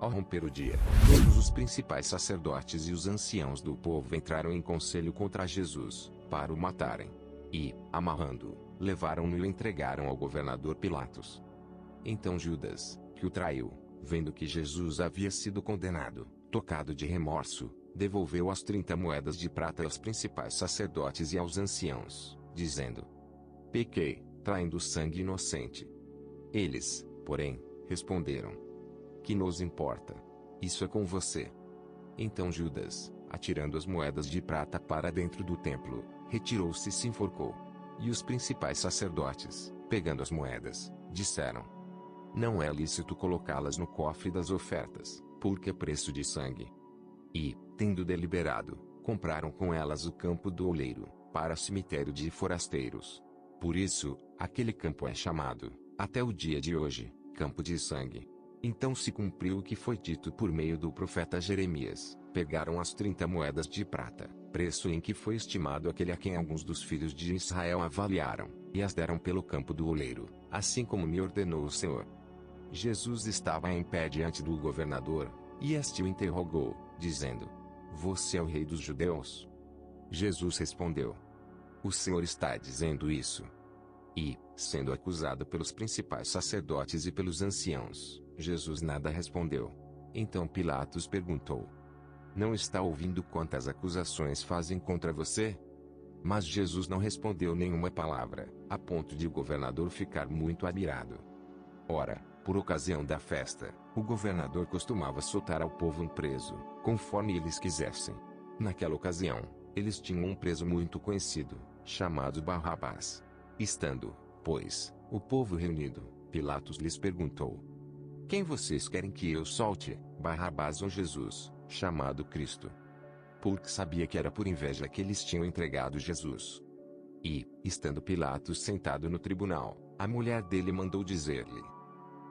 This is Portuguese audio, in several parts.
Ao romper o dia, todos os principais sacerdotes e os anciãos do povo entraram em conselho contra Jesus, para o matarem. E, amarrando-o, levaram-no e o entregaram ao governador Pilatos. Então Judas, que o traiu, vendo que Jesus havia sido condenado, tocado de remorso, devolveu as 30 moedas de prata aos principais sacerdotes e aos anciãos, dizendo: pequei, traindo sangue inocente. Eles, porém, responderam: que nos importa? Isso é com você. Então Judas, atirando as moedas de prata para dentro do templo, retirou-se e se enforcou. E os principais sacerdotes, pegando as moedas, disseram: não é lícito colocá-las no cofre das ofertas, porque é preço de sangue. E, tendo deliberado, compraram com elas o campo do oleiro, para cemitério de forasteiros. Por isso, aquele campo é chamado, até o dia de hoje, campo de sangue. Então se cumpriu o que foi dito por meio do profeta Jeremias: pegaram as 30 moedas de prata, preço em que foi estimado aquele a quem alguns dos filhos de Israel avaliaram, e as deram pelo campo do oleiro, assim como me ordenou o Senhor. Jesus estava em pé diante do governador, e este o interrogou, dizendo: você é o rei dos judeus? Jesus respondeu: o Senhor está dizendo isso. E, sendo acusado pelos principais sacerdotes e pelos anciãos, Jesus nada respondeu. Então Pilatos perguntou: não está ouvindo quantas acusações fazem contra você? Mas Jesus não respondeu nenhuma palavra, a ponto de o governador ficar muito admirado. Ora, por ocasião da festa, o governador costumava soltar ao povo um preso, conforme eles quisessem. Naquela ocasião, eles tinham um preso muito conhecido, chamado Barrabás. Estando, pois, o povo reunido, Pilatos lhes perguntou: quem vocês querem que eu solte, Barrabás ou Jesus, chamado Cristo? Porque sabia que era por inveja que eles tinham entregado Jesus. E, estando Pilatos sentado no tribunal, a mulher dele mandou dizer-lhe: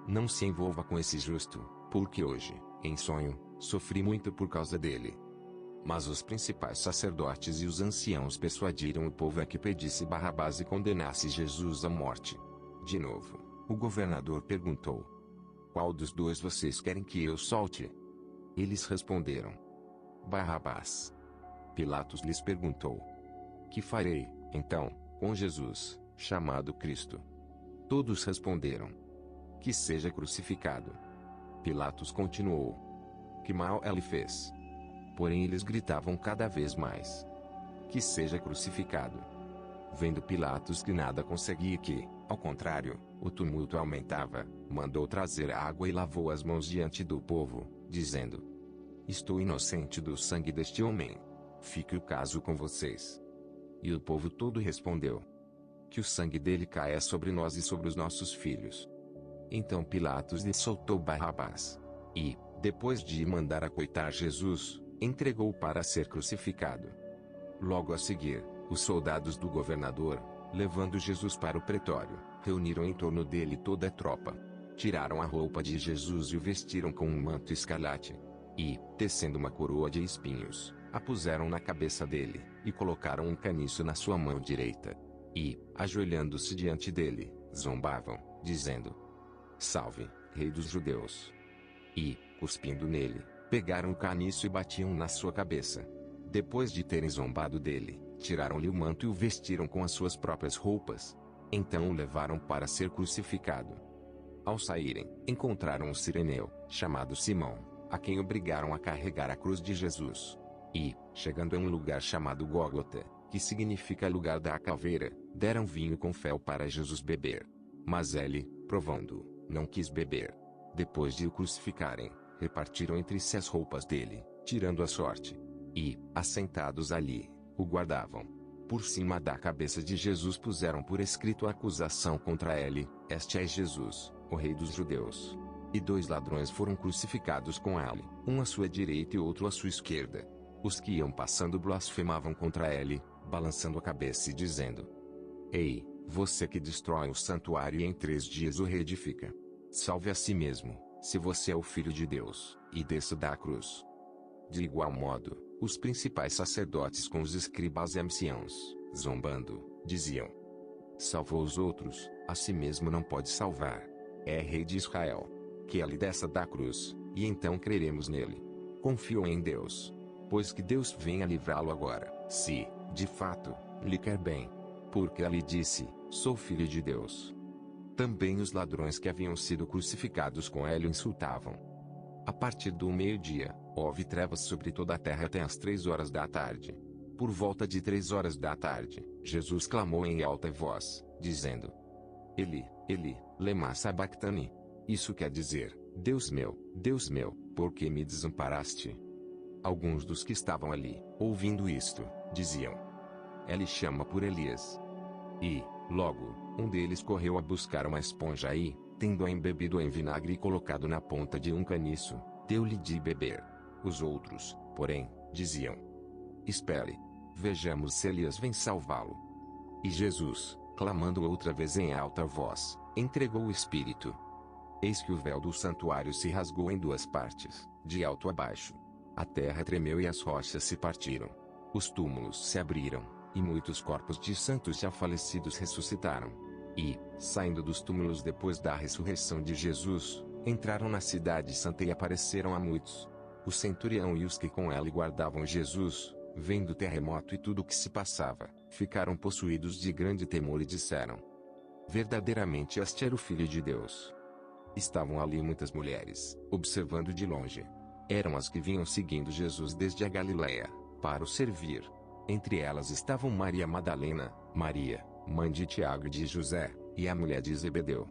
não se envolva com esse justo, porque hoje, em sonho, sofri muito por causa dele. Mas os principais sacerdotes e os anciãos persuadiram o povo a que pedisse Barrabás e condenasse Jesus à morte. De novo, o governador perguntou: qual dos dois vocês querem que eu solte? Eles responderam: Barrabás. Pilatos lhes perguntou: que farei, então, com Jesus, chamado Cristo? Todos responderam: que seja crucificado. Pilatos continuou: que mal ele fez? Porém eles gritavam cada vez mais: que seja crucificado. Vendo Pilatos que nada conseguia e que, ao contrário, o tumulto aumentava, mandou trazer água e lavou as mãos diante do povo, dizendo: estou inocente do sangue deste homem. Fique o caso com vocês. E o povo todo respondeu: que o sangue dele caia sobre nós e sobre os nossos filhos. Então Pilatos lhe soltou Barrabás. E, depois de mandar açoitar Jesus, entregou-o para ser crucificado. Logo a seguir, os soldados do governador, levando Jesus para o pretório, reuniram em torno dele toda a tropa. Tiraram a roupa de Jesus e o vestiram com um manto escarlate. E, tecendo uma coroa de espinhos, a puseram na cabeça dele, e colocaram um caniço na sua mão direita. E, ajoelhando-se diante dele, zombavam, dizendo: salve, rei dos judeus. E, cuspindo nele, pegaram o caniço e batiam na sua cabeça. Depois de terem zombado dele, tiraram-lhe o manto e o vestiram com as suas próprias roupas. Então o levaram para ser crucificado. Ao saírem, encontraram um sireneu, chamado Simão, a quem obrigaram a carregar a cruz de Jesus. E, chegando a um lugar chamado Gólgota, que significa lugar da caveira, deram vinho com fel para Jesus beber. Mas ele, provando, não quis beber. Depois de o crucificarem, repartiram entre si as roupas dele, tirando a sorte. E, assentados ali, o guardavam. Por cima da cabeça de Jesus puseram por escrito a acusação contra ele: este é Jesus, o rei dos judeus. E 2 ladrões foram crucificados com ele, um à sua direita e outro à sua esquerda. Os que iam passando blasfemavam contra ele, balançando a cabeça e dizendo: ei, você que destrói o santuário e em 3 dias o reedifica, salve a si mesmo, se você é o Filho de Deus, e desça da cruz. De igual modo, os principais sacerdotes com os escribas e anciãos, zombando, diziam: salvou os outros, a si mesmo não pode salvar. É rei de Israel. Que ele desça da cruz, e então creremos nele. Confio em Deus, pois que Deus venha livrá-lo agora, se, de fato, lhe quer bem. Porque ele disse, sou filho de Deus. Também os ladrões que haviam sido crucificados com ele o insultavam. A partir do meio-dia, houve trevas sobre toda a terra até as 3 horas da tarde. Por volta de 3 horas da tarde, Jesus clamou em alta voz, dizendo: Eli, Eli, lema sabachthani. Isso quer dizer, Deus meu, por que me desamparaste? Alguns dos que estavam ali, ouvindo isto, diziam: Ele chama por Elias. E, logo, um deles correu a buscar uma esponja e, tendo-a embebido em vinagre e colocado na ponta de um caniço, deu-lhe de beber. Os outros, porém, diziam: Espere. Vejamos se Elias vem salvá-lo. E Jesus, clamando outra vez em alta voz, entregou o Espírito. Eis que o véu do santuário se rasgou em 2 partes, de alto a baixo. A terra tremeu e as rochas se partiram. Os túmulos se abriram, e muitos corpos de santos já falecidos ressuscitaram. E, saindo dos túmulos depois da ressurreição de Jesus, entraram na cidade santa e apareceram a muitos. O centurião e os que com ele guardavam Jesus, vendo o terremoto e tudo o que se passava, ficaram possuídos de grande temor e disseram: Verdadeiramente este era o Filho de Deus. Estavam ali muitas mulheres, observando de longe. Eram as que vinham seguindo Jesus desde a Galiléia, para o servir. Entre elas estavam Maria Madalena, Maria, mãe de Tiago e de José, e a mulher de Zebedeu.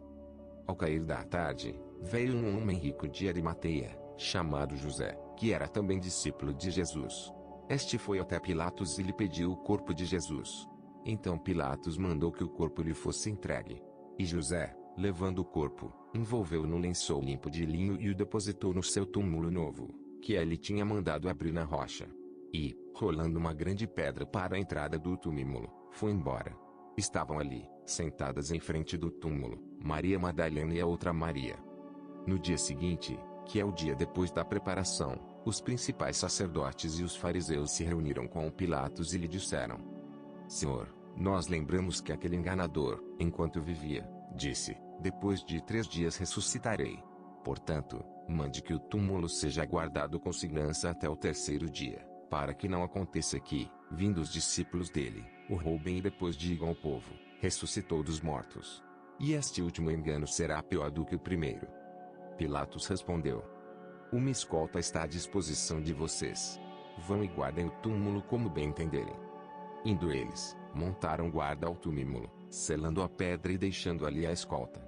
Ao cair da tarde, veio um homem rico de Arimateia, chamado José, que era também discípulo de Jesus. Este foi até Pilatos e lhe pediu o corpo de Jesus. Então Pilatos mandou que o corpo lhe fosse entregue. E José, levando o corpo, envolveu-o no lençol limpo de linho e o depositou no seu túmulo novo, que ele tinha mandado abrir na rocha. E, rolando uma grande pedra para a entrada do túmulo, foi embora. Estavam ali, sentadas em frente do túmulo, Maria Madalena e a outra Maria. No dia seguinte, que é o dia depois da preparação, os principais sacerdotes e os fariseus se reuniram com Pilatos e lhe disseram: Senhor, nós lembramos que aquele enganador, enquanto vivia, disse: depois de 3 dias ressuscitarei. Portanto, mande que o túmulo seja guardado com segurança até o 3º dia, para que não aconteça que, vindo os discípulos dele, o roubem e depois digam ao povo: ressuscitou dos mortos. E este último engano será pior do que o primeiro. Pilatos respondeu: uma escolta está à disposição de vocês. Vão e guardem o túmulo como bem entenderem. Indo eles, montaram guarda ao túmulo, selando a pedra e deixando ali a escolta.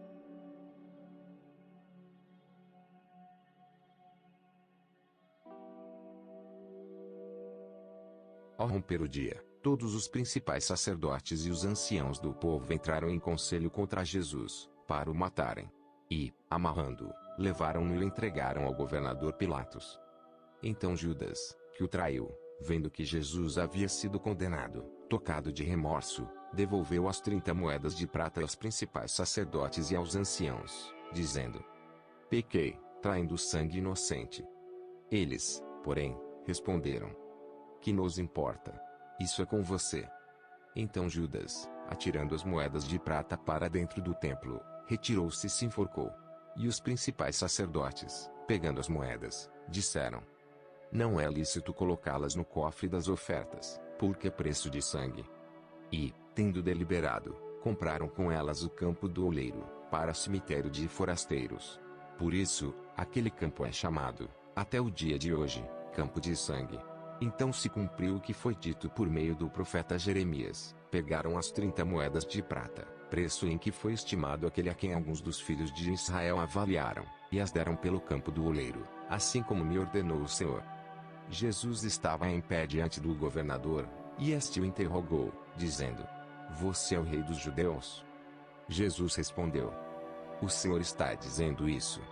Ao romper o dia, todos os principais sacerdotes e os anciãos do povo entraram em conselho contra Jesus, para o matarem. E, amarrando-o, levaram-no e o entregaram ao governador Pilatos. Então Judas, que o traiu, vendo que Jesus havia sido condenado, tocado de remorso, devolveu as 30 moedas de prata aos principais sacerdotes e aos anciãos, dizendo: pequei, traindo sangue inocente. Eles, porém, responderam: que nos importa? Isso é com você. Então Judas, atirando as moedas de prata para dentro do templo, retirou-se e se enforcou. E os principais sacerdotes, pegando as moedas, disseram: não é lícito colocá-las no cofre das ofertas, porque é preço de sangue. E, tendo deliberado, compraram com elas o campo do oleiro, para cemitério de forasteiros. Por isso, aquele campo é chamado, até o dia de hoje, campo de sangue. Então se cumpriu o que foi dito por meio do profeta Jeremias: pegaram as 30 moedas de prata, preço em que foi estimado aquele a quem alguns dos filhos de Israel avaliaram, e as deram pelo campo do oleiro, assim como me ordenou o Senhor. Jesus estava em pé diante do governador, e este o interrogou, dizendo: você é o rei dos judeus? Jesus respondeu: o Senhor está dizendo isso.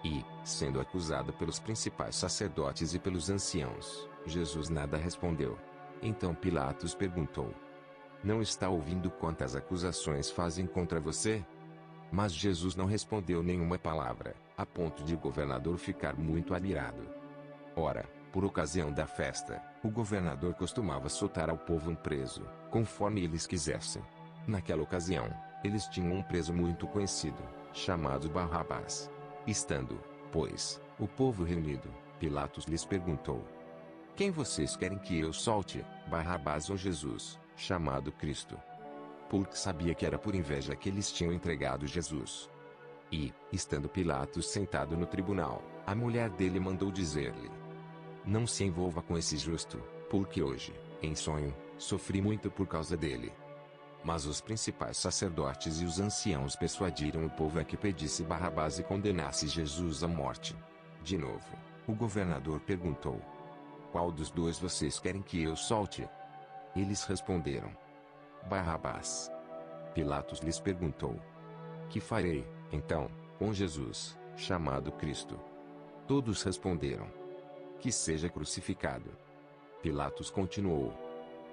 E, sendo acusado pelos principais sacerdotes e pelos anciãos, Jesus nada respondeu. Então Pilatos perguntou: não está ouvindo quantas acusações fazem contra você? Mas Jesus não respondeu nenhuma palavra, a ponto de o governador ficar muito admirado. Ora, por ocasião da festa, o governador costumava soltar ao povo um preso, conforme eles quisessem. Naquela ocasião, eles tinham um preso muito conhecido, chamado Barrabás. Estando, pois, o povo reunido, Pilatos lhes perguntou: quem vocês querem que eu solte, Barrabás ou Jesus, chamado Cristo? Porque sabia que era por inveja que eles tinham entregado Jesus. E, estando Pilatos sentado no tribunal, a mulher dele mandou dizer-lhe: não se envolva com esse justo, porque hoje, em sonho, sofri muito por causa dele. Mas os principais sacerdotes e os anciãos persuadiram o povo a que pedisse Barrabás e condenasse Jesus à morte. De novo, o governador perguntou: qual dos dois vocês querem que eu solte? Eles responderam: Barrabás. Pilatos lhes perguntou: que farei, então, com Jesus, chamado Cristo? Todos responderam: que seja crucificado. Pilatos continuou: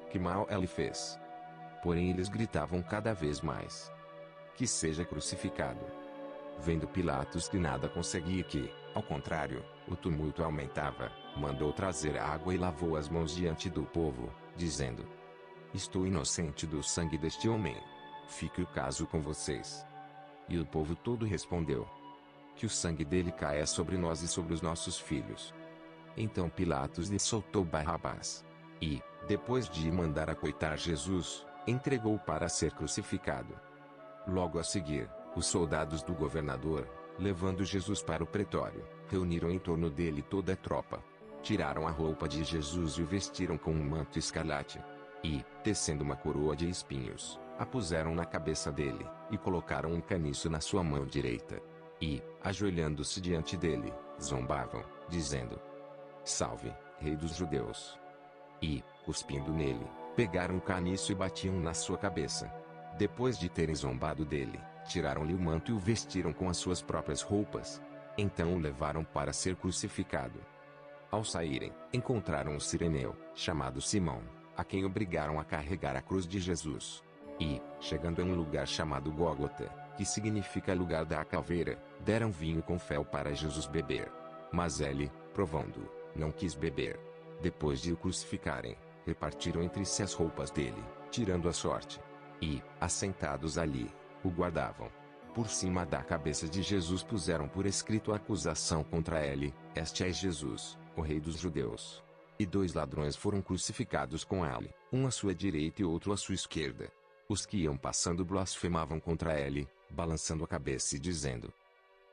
que mal ele fez? Porém eles gritavam cada vez mais: que seja crucificado. Vendo Pilatos que nada conseguia e que, ao contrário, o tumulto aumentava, mandou trazer água e lavou as mãos diante do povo, dizendo: estou inocente do sangue deste homem. Fique o caso com vocês. E o povo todo respondeu: que o sangue dele caia sobre nós e sobre os nossos filhos. Então Pilatos lhe soltou Barrabás. E, depois de mandar açoitar Jesus, entregou-o para ser crucificado. Logo a seguir, os soldados do governador, levando Jesus para o pretório, reuniram em torno dele toda a tropa. Tiraram a roupa de Jesus e o vestiram com um manto escarlate. E, tecendo uma coroa de espinhos, a puseram na cabeça dele, e colocaram um caniço na sua mão direita. E, ajoelhando-se diante dele, zombavam, dizendo: salve, Rei dos Judeus. E, cuspindo nele, pegaram o caniço e batiam na sua cabeça. Depois de terem zombado dele, tiraram-lhe o manto e o vestiram com as suas próprias roupas. Então o levaram para ser crucificado. Ao saírem, encontraram um sireneu, chamado Simão, a quem obrigaram a carregar a cruz de Jesus. E, chegando a um lugar chamado Gólgota, que significa lugar da caveira, deram vinho com fel para Jesus beber. Mas ele, provando, não quis beber. Depois de o crucificarem, repartiram entre si as roupas dele, tirando a sorte. E, assentados ali, o guardavam. Por cima da cabeça de Jesus puseram por escrito a acusação contra ele: este é Jesus, o Rei dos Judeus. E 2 ladrões foram crucificados com ele, um à sua direita e outro à sua esquerda. Os que iam passando blasfemavam contra ele, balançando a cabeça e dizendo: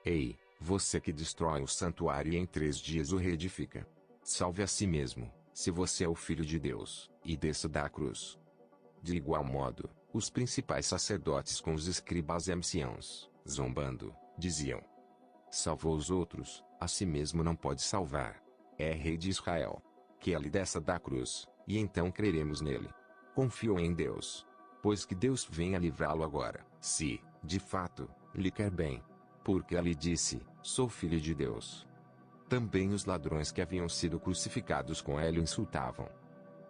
ei, você que destrói o santuário e em 3 dias o reedifica, salve a si mesmo, se você é o Filho de Deus, e desça da cruz. De igual modo, os principais sacerdotes com os escribas e anciãos, zombando, diziam: salvou os outros, a si mesmo não pode salvar. É Rei de Israel. Que ele desça da cruz, e então creremos nele. Confiou em Deus. Pois que Deus venha livrá-lo agora, se, de fato, lhe quer bem. Porque ele disse: sou filho de Deus. Também os ladrões que haviam sido crucificados com ele o insultavam.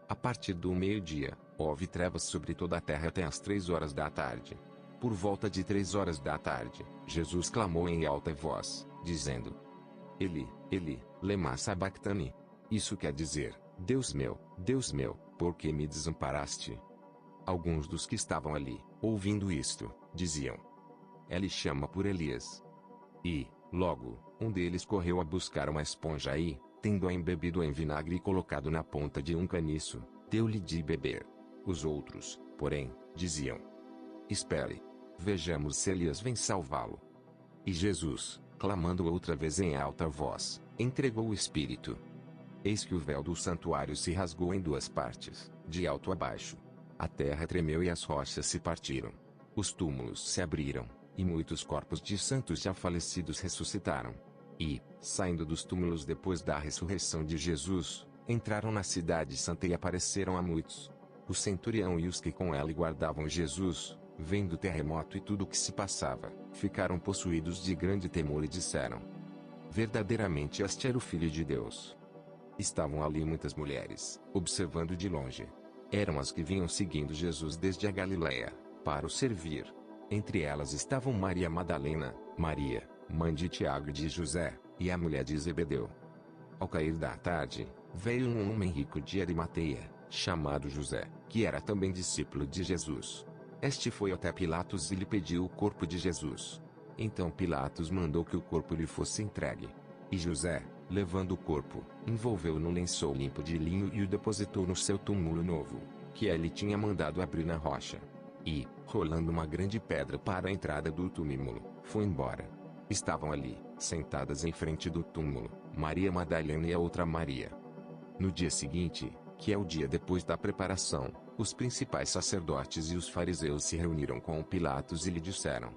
A partir do meio-dia, houve trevas sobre toda a terra até as 3 horas da tarde. Por volta de 3 horas da tarde, Jesus clamou em alta voz, dizendo: Eli, Eli, lema sabachthani. Isso quer dizer: Deus meu, por que me desamparaste? Alguns dos que estavam ali, ouvindo isto, diziam: ele chama por Elias. E, logo, um deles correu a buscar uma esponja e, tendo-a embebido em vinagre e colocado na ponta de um caniço, deu-lhe de beber. Os outros, porém, diziam: espere, vejamos se Elias vem salvá-lo. E Jesus, clamando outra vez em alta voz, entregou o Espírito. Eis que o véu do santuário se rasgou em 2 partes, de alto a baixo. A terra tremeu e as rochas se partiram. Os túmulos se abriram, e muitos corpos de santos já falecidos ressuscitaram. E, saindo dos túmulos depois da ressurreição de Jesus, entraram na cidade santa e apareceram a muitos. O centurião e os que com ele guardavam Jesus, vendo o terremoto e tudo o que se passava, ficaram possuídos de grande temor e disseram: verdadeiramente este era o Filho de Deus. Estavam ali muitas mulheres, observando de longe. Eram as que vinham seguindo Jesus desde a Galileia, para o servir. Entre elas estavam Maria Madalena, Maria, mãe de Tiago e de José, e a mulher de Zebedeu. Ao cair da tarde, veio um homem rico de Arimateia, chamado José, que era também discípulo de Jesus. Este foi até Pilatos e lhe pediu o corpo de Jesus. Então Pilatos mandou que o corpo lhe fosse entregue. E José, levando o corpo, envolveu-o num lençol limpo de linho e o depositou no seu túmulo novo, que ele tinha mandado abrir na rocha. E, rolando uma grande pedra para a entrada do túmulo, foi embora. Estavam ali, sentadas em frente do túmulo, Maria Madalena e a outra Maria. No dia seguinte, que é o dia depois da preparação, os principais sacerdotes e os fariseus se reuniram com Pilatos e lhe disseram: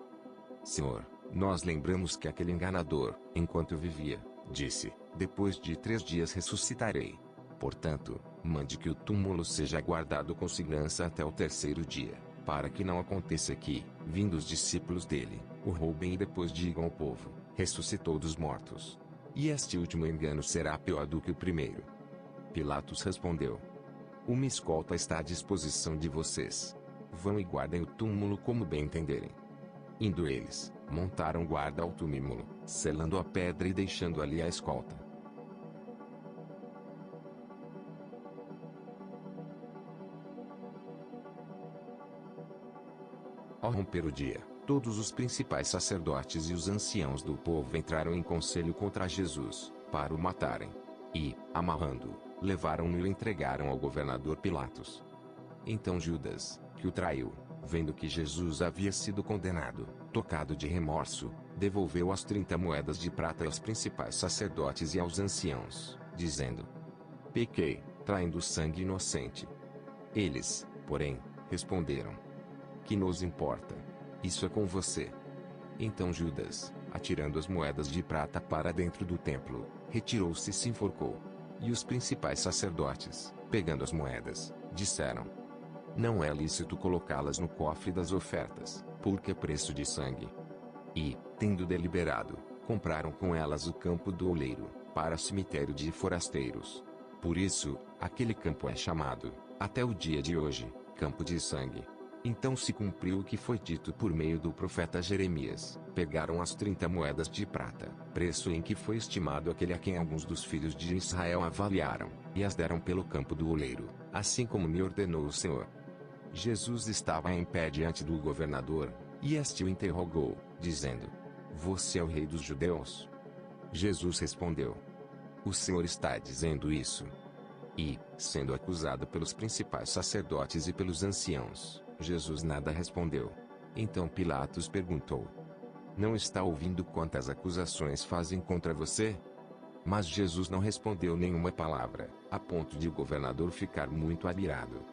Senhor, nós lembramos que aquele enganador, enquanto vivia, disse: depois de 3 dias ressuscitarei. Portanto, mande que o túmulo seja guardado com segurança até o 3º dia, para que não aconteça que, vindo os discípulos dele, o roubem e depois digam ao povo: ressuscitou dos mortos. E este último engano será pior do que o primeiro. Pilatos respondeu: uma escolta está à disposição de vocês. Vão e guardem o túmulo como bem entenderem. Indo eles, montaram guarda ao túmulo, selando a pedra e deixando ali a escolta. Ao romper o dia, todos os principais sacerdotes e os anciãos do povo entraram em conselho contra Jesus, para o matarem. E, amarrando-o, levaram-no e o entregaram ao governador Pilatos. Então Judas, que o traiu, vendo que Jesus havia sido condenado, tocado de remorso, devolveu as 30 moedas de prata aos principais sacerdotes e aos anciãos, dizendo: pequei, traindo sangue inocente. Eles, porém, responderam: que nos importa? Isso é com você. Então Judas, atirando as moedas de prata para dentro do templo, retirou-se e se enforcou. E os principais sacerdotes, pegando as moedas, disseram: não é lícito colocá-las no cofre das ofertas, porque é preço de sangue. E, tendo deliberado, compraram com elas o campo do oleiro, para cemitério de forasteiros. Por isso, aquele campo é chamado, até o dia de hoje, campo de sangue. Então se cumpriu o que foi dito por meio do profeta Jeremias: pegaram as 30 moedas de prata, preço em que foi estimado aquele a quem alguns dos filhos de Israel avaliaram, e as deram pelo campo do oleiro, assim como me ordenou o Senhor. Jesus estava em pé diante do governador, e este o interrogou, dizendo: você é o rei dos judeus? Jesus respondeu: o Senhor está dizendo isso. E, sendo acusado pelos principais sacerdotes e pelos anciãos, Jesus nada respondeu. Então Pilatos perguntou: não está ouvindo quantas acusações fazem contra você? Mas Jesus não respondeu nenhuma palavra, a ponto de o governador ficar muito admirado.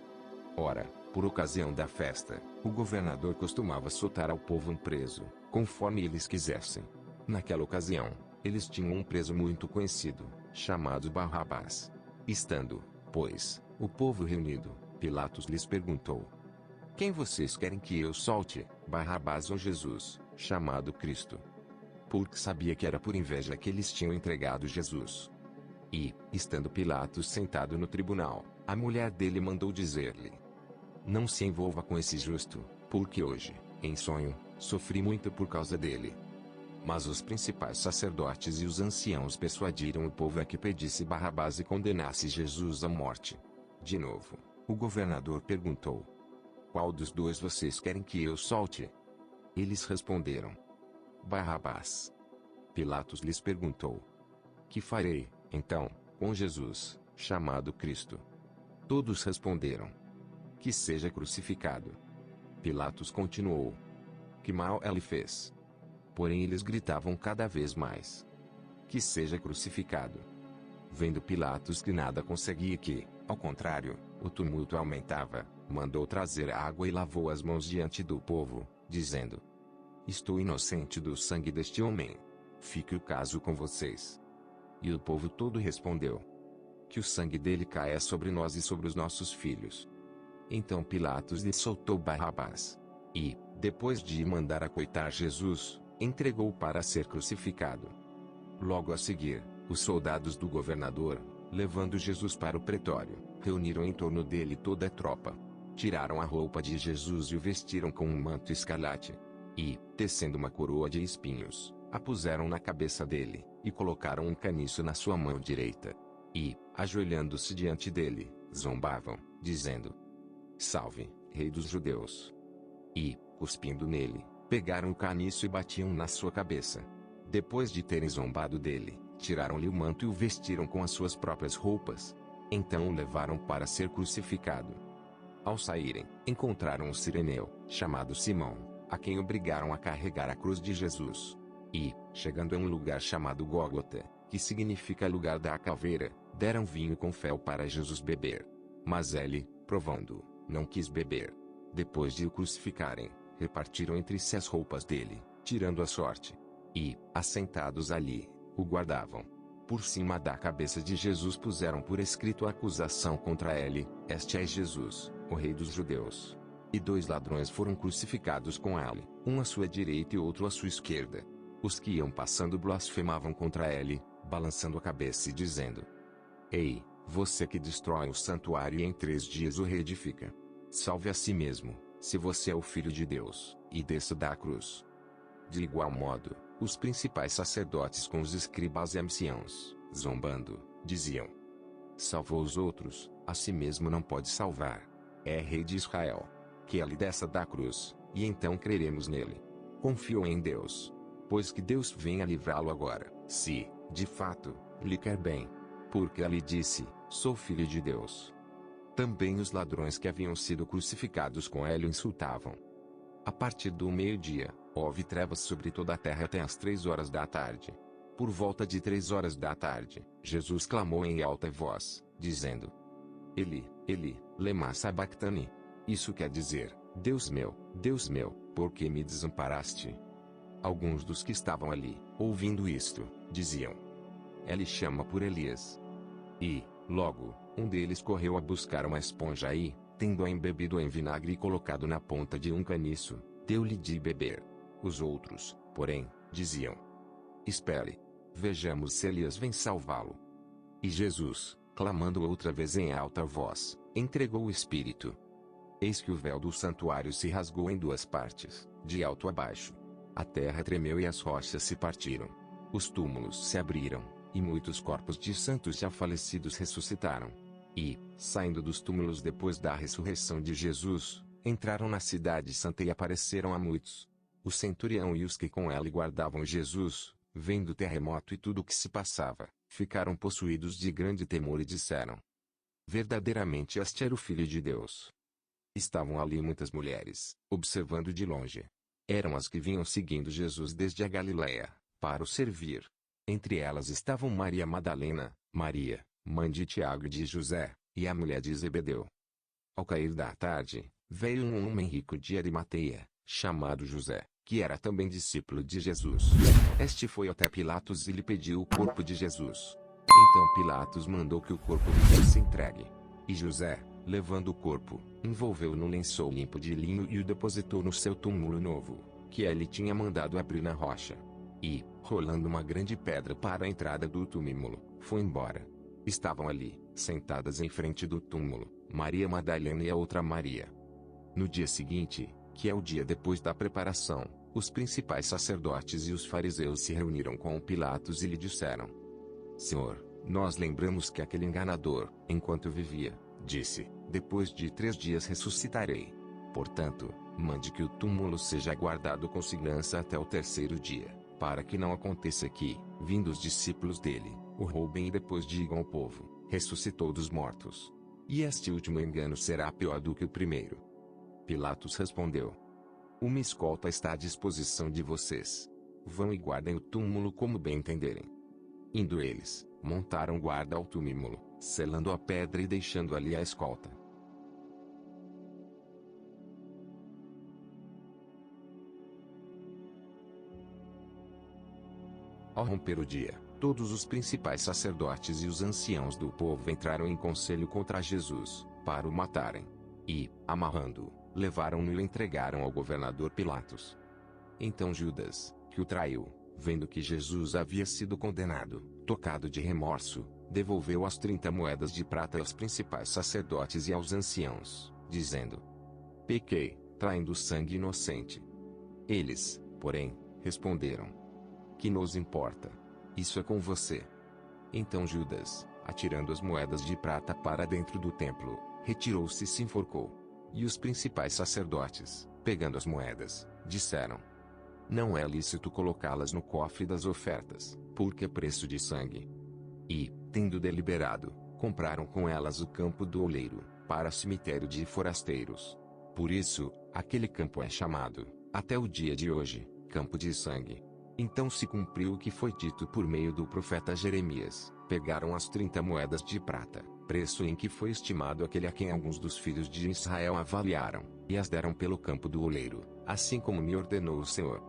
Ora, por ocasião da festa, o governador costumava soltar ao povo um preso, conforme eles quisessem. Naquela ocasião, eles tinham um preso muito conhecido, chamado Barrabás. Estando, pois, o povo reunido, Pilatos lhes perguntou: quem vocês querem que eu solte, Barrabás ou Jesus, chamado Cristo? Porque sabia que era por inveja que eles tinham entregado Jesus. E, estando Pilatos sentado no tribunal, a mulher dele mandou dizer-lhe: não se envolva com esse justo, porque hoje, em sonho, sofri muito por causa dele. Mas os principais sacerdotes e os anciãos persuadiram o povo a que pedisse Barrabás e condenasse Jesus à morte. De novo, o governador perguntou: qual dos dois vocês querem que eu solte? Eles responderam: Barrabás. Pilatos lhes perguntou: que farei, então, com Jesus, chamado Cristo? Todos responderam: que seja crucificado. Pilatos continuou: que mal ele fez? Porém eles gritavam cada vez mais: que seja crucificado. Vendo Pilatos que nada conseguia e que, ao contrário, o tumulto aumentava, mandou trazer água e lavou as mãos diante do povo, dizendo: estou inocente do sangue deste homem. Fique o caso com vocês. E o povo todo respondeu: que o sangue dele caia sobre nós e sobre os nossos filhos. Então Pilatos lhe soltou Barrabás. E, depois de mandar açoitar Jesus, entregou-o para ser crucificado. Logo a seguir, os soldados do governador, levando Jesus para o pretório, reuniram em torno dele toda a tropa. Tiraram a roupa de Jesus e o vestiram com um manto escarlate. E, tecendo uma coroa de espinhos, a puseram na cabeça dele, e colocaram um caniço na sua mão direita. E, ajoelhando-se diante dele, zombavam, dizendo: salve, rei dos judeus. E, cuspindo nele, pegaram o caniço e batiam na sua cabeça. Depois de terem zombado dele, tiraram-lhe o manto e o vestiram com as suas próprias roupas. Então o levaram para ser crucificado. Ao saírem, encontraram um sireneu, chamado Simão, a quem obrigaram a carregar a cruz de Jesus. E, chegando a um lugar chamado Gólgota, que significa lugar da caveira, deram vinho com fel para Jesus beber. Mas ele, provando-o, não quis beber. Depois de o crucificarem, repartiram entre si as roupas dele, tirando a sorte. E, assentados ali, o guardavam. Por cima da cabeça de Jesus puseram por escrito a acusação contra ele: Este é Jesus, o Rei dos Judeus. E 2 ladrões foram crucificados com ele, um à sua direita e outro à sua esquerda. Os que iam passando blasfemavam contra ele, balançando a cabeça e dizendo: Ei, você que destrói o santuário e em 3 dias o reedifica, salve a si mesmo, se você é o Filho de Deus, e desça da cruz. De igual modo, os principais sacerdotes com os escribas e anciãos, zombando, diziam: Salvou os outros, a si mesmo não pode salvar. É Rei de Israel. Que ele desça da cruz, e então creremos nele. Confiou em Deus. Pois que Deus venha livrá-lo agora, se, de fato, lhe quer bem. Porque ele disse: Sou filho de Deus. Também os ladrões que haviam sido crucificados com ele o insultavam. A partir do meio-dia, houve trevas sobre toda a terra até às 3 horas da tarde. Por volta de 3 horas da tarde, Jesus clamou em alta voz, dizendo: Eli, Eli, lema sabactani. Isso quer dizer: Deus meu, por que me desamparaste? Alguns dos que estavam ali, ouvindo isto, diziam: Ele chama por Elias. E, logo, um deles correu a buscar uma esponja e, tendo-a embebido em vinagre e colocado na ponta de um caniço, deu-lhe de beber. Os outros, porém, diziam: Espere. Vejamos se Elias vem salvá-lo. E Jesus, clamando outra vez em alta voz, entregou o Espírito. Eis que o véu do santuário se rasgou em 2 partes, de alto a baixo. A terra tremeu e as rochas se partiram. Os túmulos se abriram, e muitos corpos de santos já falecidos ressuscitaram. E, saindo dos túmulos depois da ressurreição de Jesus, entraram na cidade santa e apareceram a muitos. O centurião e os que com ele guardavam Jesus, vendo o terremoto e tudo o que se passava, ficaram possuídos de grande temor e disseram: Verdadeiramente este era o Filho de Deus. Estavam ali muitas mulheres, observando de longe. Eram as que vinham seguindo Jesus desde a Galiléia, para o servir. Entre elas estavam Maria Madalena, Maria, mãe de Tiago e de José, e a mulher de Zebedeu. Ao cair da tarde, veio um homem rico de Arimateia, chamado José, que era também discípulo de Jesus. Este foi até Pilatos e lhe pediu o corpo de Jesus. Então Pilatos mandou que o corpo lhe fosse entregue. E José, levando o corpo, envolveu-o num lençol limpo de linho e o depositou no seu túmulo novo, que ele tinha mandado abrir na rocha. E, rolando uma grande pedra para a entrada do túmulo, foi embora. Estavam ali, sentadas em frente do túmulo, Maria Madalena e a outra Maria. No dia seguinte, que é o dia depois da preparação, os principais sacerdotes e os fariseus se reuniram com Pilatos e lhe disseram: Senhor, nós lembramos que aquele enganador, enquanto vivia, disse: Depois de 3 dias ressuscitarei. Portanto, mande que o túmulo seja guardado com segurança até o 3º dia, para que não aconteça que, vindo os discípulos dele, o roubem e depois digam ao povo: ressuscitou dos mortos. E este último engano será pior do que o primeiro. Pilatos respondeu: Uma escolta está à disposição de vocês. Vão e guardem o túmulo como bem entenderem. Indo eles, montaram guarda ao túmulo, selando a pedra e deixando ali a escolta. Ao romper o dia, todos os principais sacerdotes e os anciãos do povo entraram em conselho contra Jesus, para o matarem. E, amarrando-o, levaram-no e o entregaram ao governador Pilatos. Então Judas, que o traiu, vendo que Jesus havia sido condenado, tocado de remorso, devolveu as 30 moedas de prata aos principais sacerdotes e aos anciãos, dizendo: Pequei, traindo sangue inocente. Eles, porém, responderam: Que nos importa? Isso é com você. Então Judas, atirando as moedas de prata para dentro do templo, retirou-se e se enforcou. E os principais sacerdotes, pegando as moedas, disseram: Não é lícito colocá-las no cofre das ofertas, porque é preço de sangue. E, tendo deliberado, compraram com elas o campo do oleiro, para cemitério de forasteiros. Por isso, aquele campo é chamado, até o dia de hoje, campo de sangue. Então se cumpriu o que foi dito por meio do profeta Jeremias: pegaram as 30 moedas de prata, preço em que foi estimado aquele a quem alguns dos filhos de Israel avaliaram, e as deram pelo campo do oleiro, assim como me ordenou o Senhor.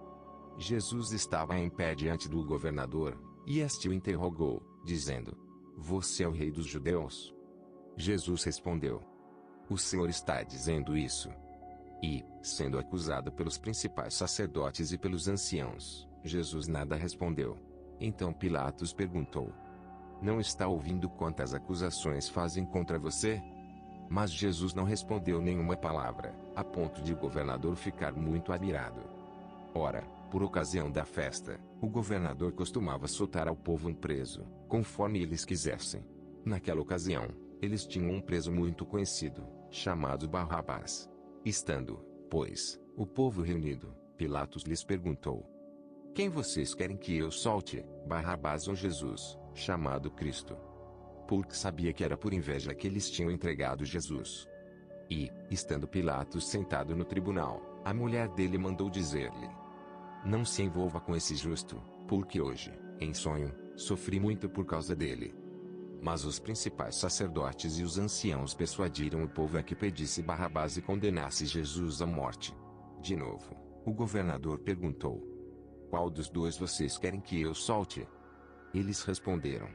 Jesus estava em pé diante do governador, e este o interrogou, dizendo: Você é o rei dos judeus? Jesus respondeu: O Senhor está dizendo isso. E, sendo acusado pelos principais sacerdotes e pelos anciãos, Jesus nada respondeu. Então Pilatos perguntou: Não está ouvindo quantas acusações fazem contra você? Mas Jesus não respondeu nenhuma palavra, a ponto de o governador ficar muito admirado. Ora, por ocasião da festa, o governador costumava soltar ao povo um preso, conforme eles quisessem. Naquela ocasião, eles tinham um preso muito conhecido, chamado Barrabás. Estando, pois, o povo reunido, Pilatos lhes perguntou: Quem vocês querem que eu solte, Barrabás ou Jesus, chamado Cristo? Porque sabia que era por inveja que eles tinham entregado Jesus. E, estando Pilatos sentado no tribunal, a mulher dele mandou dizer-lhe: Não se envolva com esse justo, porque hoje, em sonho, sofri muito por causa dele. Mas os principais sacerdotes e os anciãos persuadiram o povo a que pedisse Barrabás e condenasse Jesus à morte. De novo, o governador perguntou: Qual dos dois vocês querem que eu solte? Eles responderam: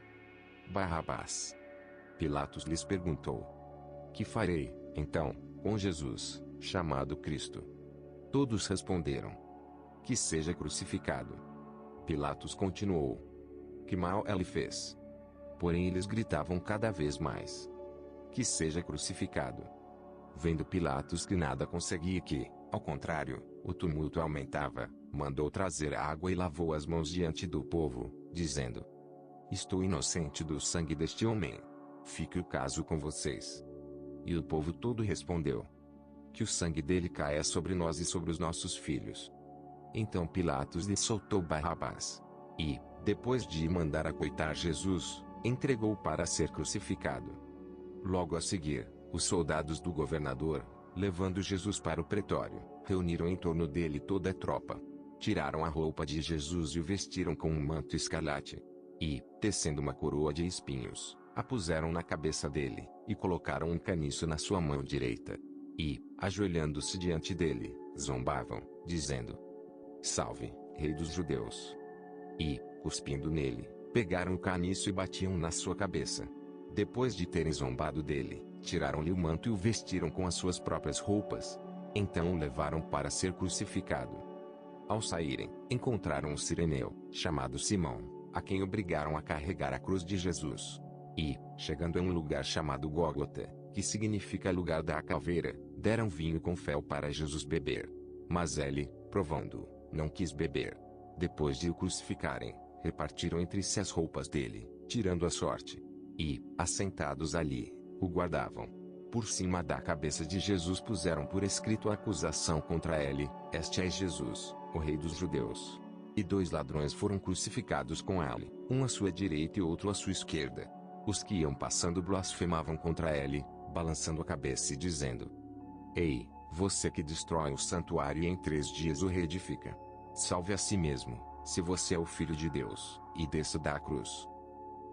Barrabás. Pilatos lhes perguntou: Que farei, então, com Jesus, chamado Cristo? Todos responderam: Que seja crucificado. Pilatos continuou: Que mal ele fez? Porém eles gritavam cada vez mais: Que seja crucificado. Vendo Pilatos que nada conseguia e que, ao contrário, o tumulto aumentava, mandou trazer água e lavou as mãos diante do povo, dizendo: Estou inocente do sangue deste homem. Fique o caso com vocês. E o povo todo respondeu: Que o sangue dele caia sobre nós e sobre os nossos filhos. Então Pilatos lhe soltou Barrabás. E, depois de mandar açoitar Jesus, entregou-o para ser crucificado. Logo a seguir, os soldados do governador, levando Jesus para o pretório, reuniram em torno dele toda a tropa. Tiraram a roupa de Jesus e o vestiram com um manto escarlate. E, tecendo uma coroa de espinhos, a puseram na cabeça dele, e colocaram um caniço na sua mão direita. E, ajoelhando-se diante dele, zombavam, dizendo: Salve, Rei dos Judeus! E, cuspindo nele, pegaram o caniço e batiam na sua cabeça. Depois de terem zombado dele, tiraram-lhe o manto e o vestiram com as suas próprias roupas. Então o levaram para ser crucificado. Ao saírem, encontraram um sireneu, chamado Simão, a quem obrigaram a carregar a cruz de Jesus. E, chegando a um lugar chamado Gólgota, que significa lugar da caveira, deram vinho com fel para Jesus beber. Mas ele, provando, não quis beber. Depois de o crucificarem, repartiram entre si as roupas dele, tirando a sorte. E, assentados ali, o guardavam. Por cima da cabeça de Jesus puseram por escrito a acusação contra ele: Este é Jesus, o Rei dos Judeus. E 2 ladrões foram crucificados com ele, um à sua direita e outro à sua esquerda. Os que iam passando blasfemavam contra ele, balançando a cabeça e dizendo: Ei, você que destrói o santuário e em 3 dias o reedifica, salve a si mesmo, se você é o Filho de Deus, e desça da cruz.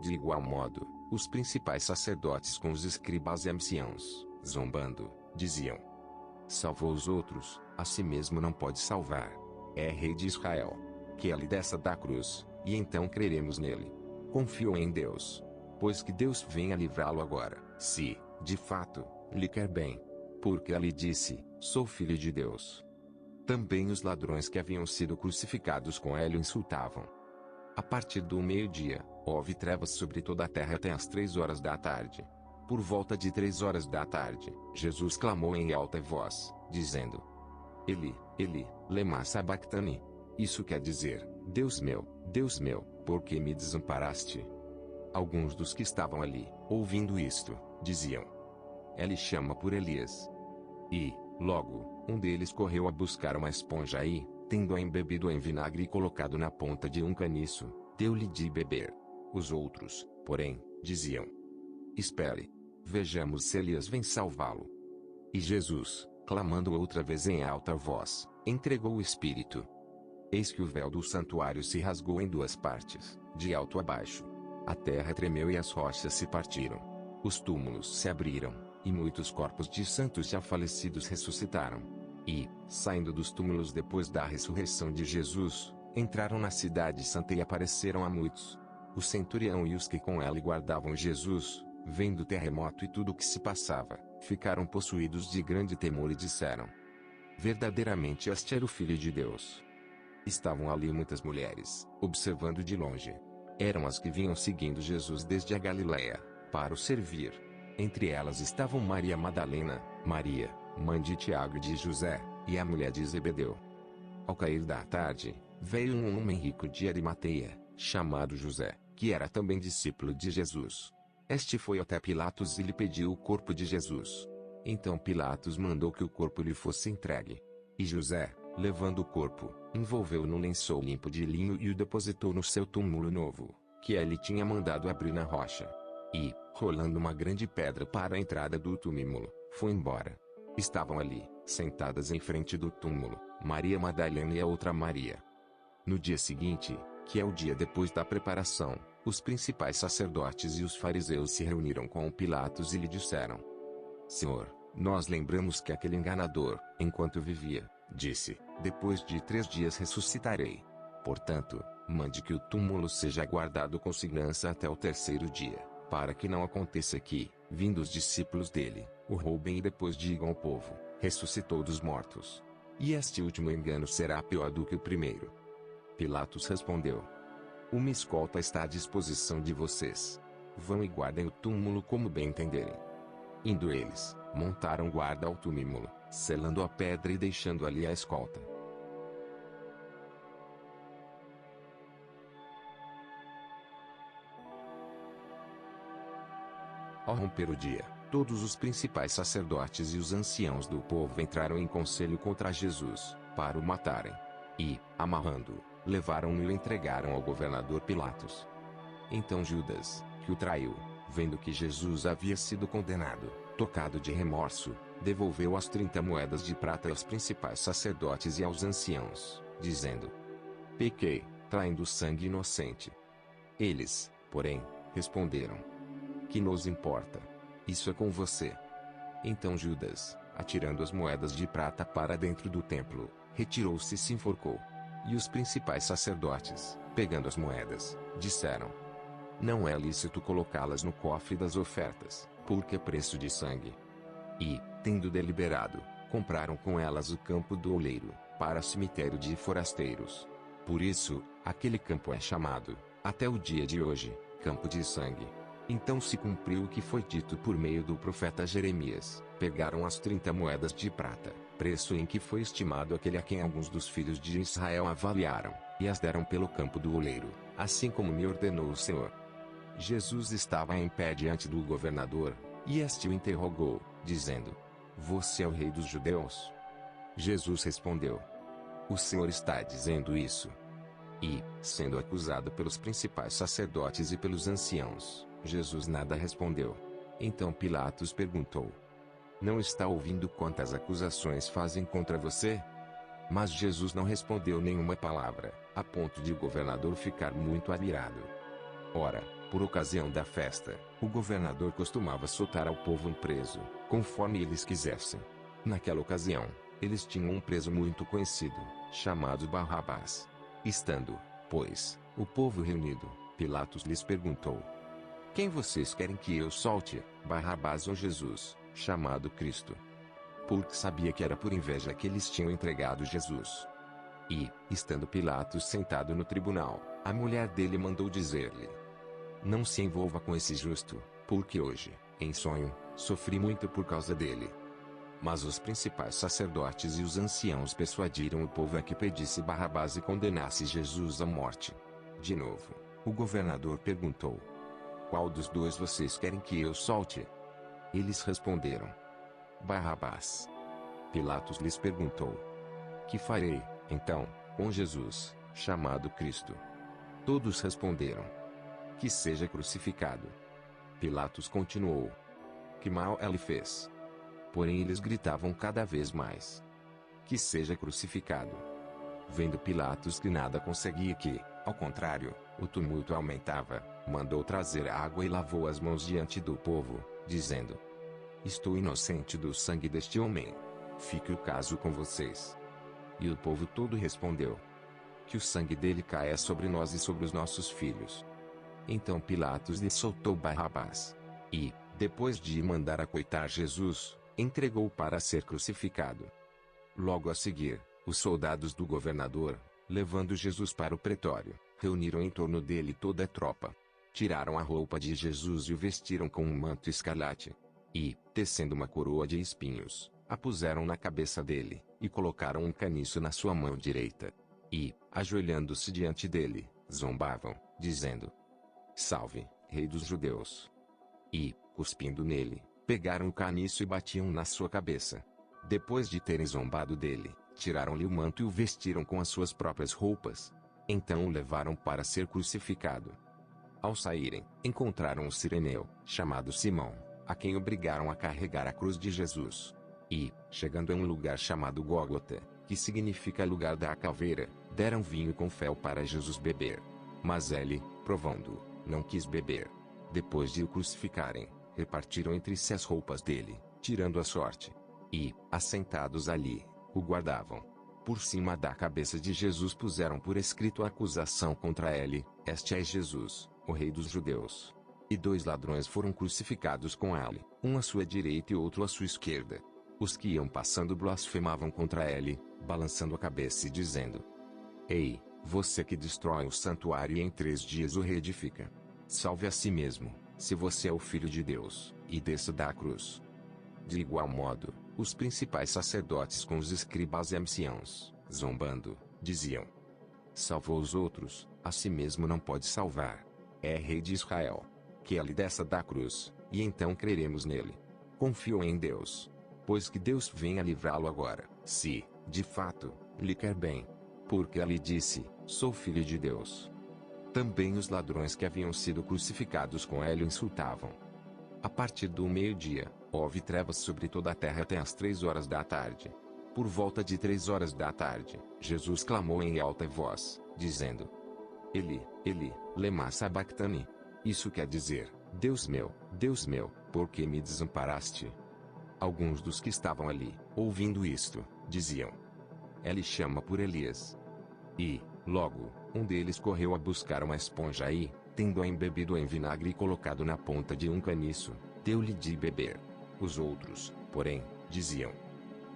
De igual modo, os principais sacerdotes com os escribas e anciãos, zombando, diziam: Salvou os outros, a si mesmo não pode salvar. É rei de Israel. Que ele desça da cruz, e então creremos nele. Confio em Deus. Pois que Deus venha livrá-lo agora, se, de fato, lhe quer bem. Porque ele disse: Sou filho de Deus. Também os ladrões que haviam sido crucificados com ele o insultavam. A partir do meio-dia, houve trevas sobre toda a terra até as 3 horas da tarde. Por volta de 3 horas da tarde, Jesus clamou em alta voz, dizendo: Eli, Eli, lema sabachthani. Isso quer dizer: Deus meu, por que me desamparaste? Alguns dos que estavam ali, ouvindo isto, diziam: Ele chama por Elias. E, logo, um deles correu a buscar uma esponja e, tendo-a embebido em vinagre e colocado na ponta de um caniço, deu-lhe de beber. Os outros, porém, diziam: espere. Vejamos se Elias vem salvá-lo. E Jesus, clamando outra vez em alta voz, entregou o Espírito. Eis que o véu do santuário se rasgou em duas partes, de alto a baixo. A terra tremeu e as rochas se partiram. Os túmulos se abriram, e muitos corpos de santos já falecidos ressuscitaram. E, saindo dos túmulos depois da ressurreição de Jesus, entraram na cidade santa e apareceram a muitos. O centurião e os que com ele guardavam Jesus, vendo o terremoto e tudo o que se passava, ficaram possuídos de grande temor e disseram: verdadeiramente este era o Filho de Deus. Estavam ali muitas mulheres, observando de longe. Eram as que vinham seguindo Jesus desde a Galiléia, para o servir. Entre elas estavam Maria Madalena, Maria, mãe de Tiago e de José, e a mulher de Zebedeu. Ao cair da tarde, veio um homem rico de Arimateia, chamado José, que era também discípulo de Jesus. Este foi até Pilatos e lhe pediu o corpo de Jesus. Então Pilatos mandou que o corpo lhe fosse entregue. E José, levando o corpo, envolveu-o num lençol limpo de linho e o depositou no seu túmulo novo, que ele tinha mandado abrir na rocha. E, rolando uma grande pedra para a entrada do túmulo, foi embora. Estavam ali, sentadas em frente do túmulo, Maria Madalena e a outra Maria. No dia seguinte, que é o dia depois da preparação, os principais sacerdotes e os fariseus se reuniram com Pilatos e lhe disseram: Senhor, nós lembramos que aquele enganador, enquanto vivia, disse: depois de 3 dias ressuscitarei. Portanto, mande que o túmulo seja guardado com segurança até o 3º dia, para que não aconteça que, vindo os discípulos dele, o roubem e depois digam ao povo: ressuscitou dos mortos. E este último engano será pior do que o primeiro. Pilatos respondeu: uma escolta está à disposição de vocês. Vão e guardem o túmulo como bem entenderem. Indo eles, montaram guarda ao túmulo, selando a pedra e deixando ali a escolta. Ao romper o dia, todos os principais sacerdotes e os anciãos do povo entraram em conselho contra Jesus, para o matarem. E, amarrando-o, levaram-no e o entregaram ao governador Pilatos. Então Judas, que o traiu, vendo que Jesus havia sido condenado, tocado de remorso, devolveu as 30 moedas de prata aos principais sacerdotes e aos anciãos, dizendo: pequei, traindo sangue inocente. Eles, porém, responderam: que nos importa? Isso é com você. Então Judas, atirando as moedas de prata para dentro do templo, retirou-se e se enforcou. E os principais sacerdotes, pegando as moedas, disseram: não é lícito colocá-las no cofre das ofertas, porque é preço de sangue. E, tendo deliberado, compraram com elas o campo do oleiro, para cemitério de forasteiros. Por isso, aquele campo é chamado, até o dia de hoje, campo de sangue. Então se cumpriu o que foi dito por meio do profeta Jeremias: pegaram as 30 moedas de prata, preço em que foi estimado aquele a quem alguns dos filhos de Israel avaliaram, e as deram pelo campo do oleiro, assim como me ordenou o Senhor. Jesus estava em pé diante do governador, e este o interrogou, dizendo: você é o rei dos judeus? Jesus respondeu: o Senhor está dizendo isso. E, sendo acusado pelos principais sacerdotes e pelos anciãos, Jesus nada respondeu. Então Pilatos perguntou: não está ouvindo quantas acusações fazem contra você? Mas Jesus não respondeu nenhuma palavra, a ponto de o governador ficar muito admirado. Ora, por ocasião da festa, o governador costumava soltar ao povo um preso, conforme eles quisessem. Naquela ocasião, eles tinham um preso muito conhecido, chamado Barrabás. Estando, pois, o povo reunido, Pilatos lhes perguntou: quem vocês querem que eu solte, Barrabás ou Jesus, chamado Cristo? Porque sabia que era por inveja que eles tinham entregado Jesus. E, estando Pilatos sentado no tribunal, a mulher dele mandou dizer-lhe: não se envolva com esse justo, porque hoje, em sonho, sofri muito por causa dele. Mas os principais sacerdotes e os anciãos persuadiram o povo a que pedisse Barrabás e condenasse Jesus à morte. De novo, o governador perguntou: qual dos dois vocês querem que eu solte? Eles responderam: Barrabás. Pilatos lhes perguntou: que farei, então, com Jesus, chamado Cristo. Todos responderam: que seja crucificado. Pilatos continuou: que mal ele fez? Porém eles gritavam cada vez mais: que seja crucificado. Vendo Pilatos que nada conseguia, que, ao contrário, o tumulto aumentava, mandou trazer água e lavou as mãos diante do povo, dizendo: estou inocente do sangue deste homem. Fique o caso com vocês. E o povo todo respondeu: que o sangue dele caia sobre nós e sobre os nossos filhos. Então Pilatos lhe soltou Barrabás. E, depois de mandar açoitar Jesus, entregou-o para ser crucificado. Logo a seguir, os soldados do governador, levando Jesus para o pretório, reuniram em torno dele toda a tropa. Tiraram a roupa de Jesus e o vestiram com um manto escarlate. E, tecendo uma coroa de espinhos, a puseram na cabeça dele, e colocaram um caniço na sua mão direita. E, ajoelhando-se diante dele, zombavam, dizendo: salve, Rei dos Judeus. E, cuspindo nele, pegaram o caniço e batiam na sua cabeça. Depois de terem zombado dele, tiraram-lhe o manto e o vestiram com as suas próprias roupas. Então o levaram para ser crucificado. Ao saírem, encontraram um sireneu, chamado Simão, a quem obrigaram a carregar a cruz de Jesus. E, chegando a um lugar chamado Gólgota, que significa lugar da caveira, deram vinho com fel para Jesus beber. Mas ele, provando, não quis beber. Depois de o crucificarem, repartiram entre si as roupas dele, tirando a sorte. E, assentados ali, o guardavam. Por cima da cabeça de Jesus puseram por escrito a acusação contra ele: este é Jesus, o Rei dos Judeus. E 2 ladrões foram crucificados com ele, um à sua direita e outro à sua esquerda. Os que iam passando blasfemavam contra ele, balançando a cabeça e dizendo: ei, você que destrói o santuário e em 3 dias o reedifica, salve a si mesmo, se você é o Filho de Deus, e desça da cruz. De igual modo, os principais sacerdotes com os escribas e anciãos, zombando, diziam: salvou os outros, a si mesmo não pode salvar. É Rei de Israel. Que ele desça da cruz, e então creremos nele. Confiou em Deus. Pois que Deus venha livrá-lo agora, se, de fato, lhe quer bem. Porque ele disse: sou filho de Deus. Também os ladrões que haviam sido crucificados com ele o insultavam. A partir do meio-dia, houve trevas sobre toda a terra até as 3 horas da tarde. Por volta de 3 horas da tarde, Jesus clamou em alta voz, dizendo: Eli, Eli, lema sabachthani. Isso quer dizer: Deus meu, por que me desamparaste? Alguns dos que estavam ali, ouvindo isto, diziam: ele chama por Elias. E, logo, um deles correu a buscar uma esponja e, tendo-a embebido em vinagre e colocado na ponta de um caniço, deu-lhe de beber. Os outros, porém, diziam: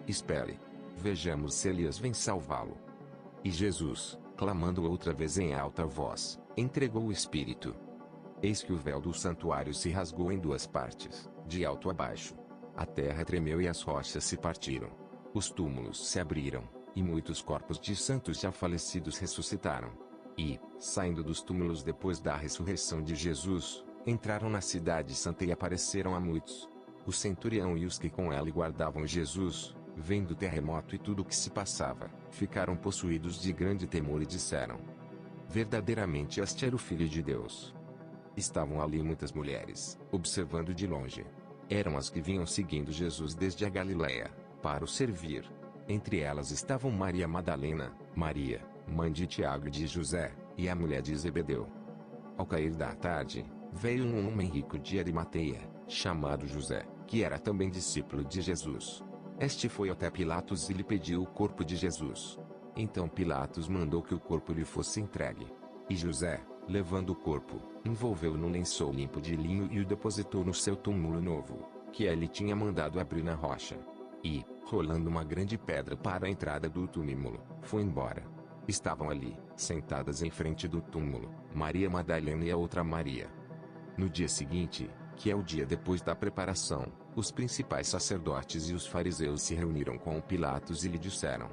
espere, vejamos se Elias vem salvá-lo. E Jesus, clamando outra vez em alta voz, entregou o Espírito. Eis que o véu do santuário se rasgou em 2 partes, de alto a baixo. A terra tremeu e as rochas se partiram. Os túmulos se abriram, e muitos corpos de santos já falecidos ressuscitaram. E, saindo dos túmulos depois da ressurreição de Jesus, entraram na cidade santa e apareceram a muitos. O centurião e os que com ele guardavam Jesus, vendo o terremoto e tudo o que se passava, ficaram possuídos de grande temor e disseram: verdadeiramente este era o Filho de Deus. Estavam ali muitas mulheres, observando de longe. Eram as que vinham seguindo Jesus desde a Galiléia, para o servir. Entre elas estavam Maria Madalena, Maria, mãe de Tiago e de José, e a mulher de Zebedeu. Ao cair da tarde, veio um homem rico de Arimateia, chamado José, que era também discípulo de Jesus. Este foi até Pilatos e lhe pediu o corpo de Jesus. Então Pilatos mandou que o corpo lhe fosse entregue. E José, levando o corpo, envolveu-o num lençol limpo de linho e o depositou no seu túmulo novo, que ele tinha mandado abrir na rocha. E, rolando uma grande pedra para a entrada do túmulo, foi embora. Estavam ali, sentadas em frente do túmulo, Maria Madalena e a outra Maria. No dia seguinte, que é o dia depois da preparação, os principais sacerdotes e os fariseus se reuniram com Pilatos e lhe disseram: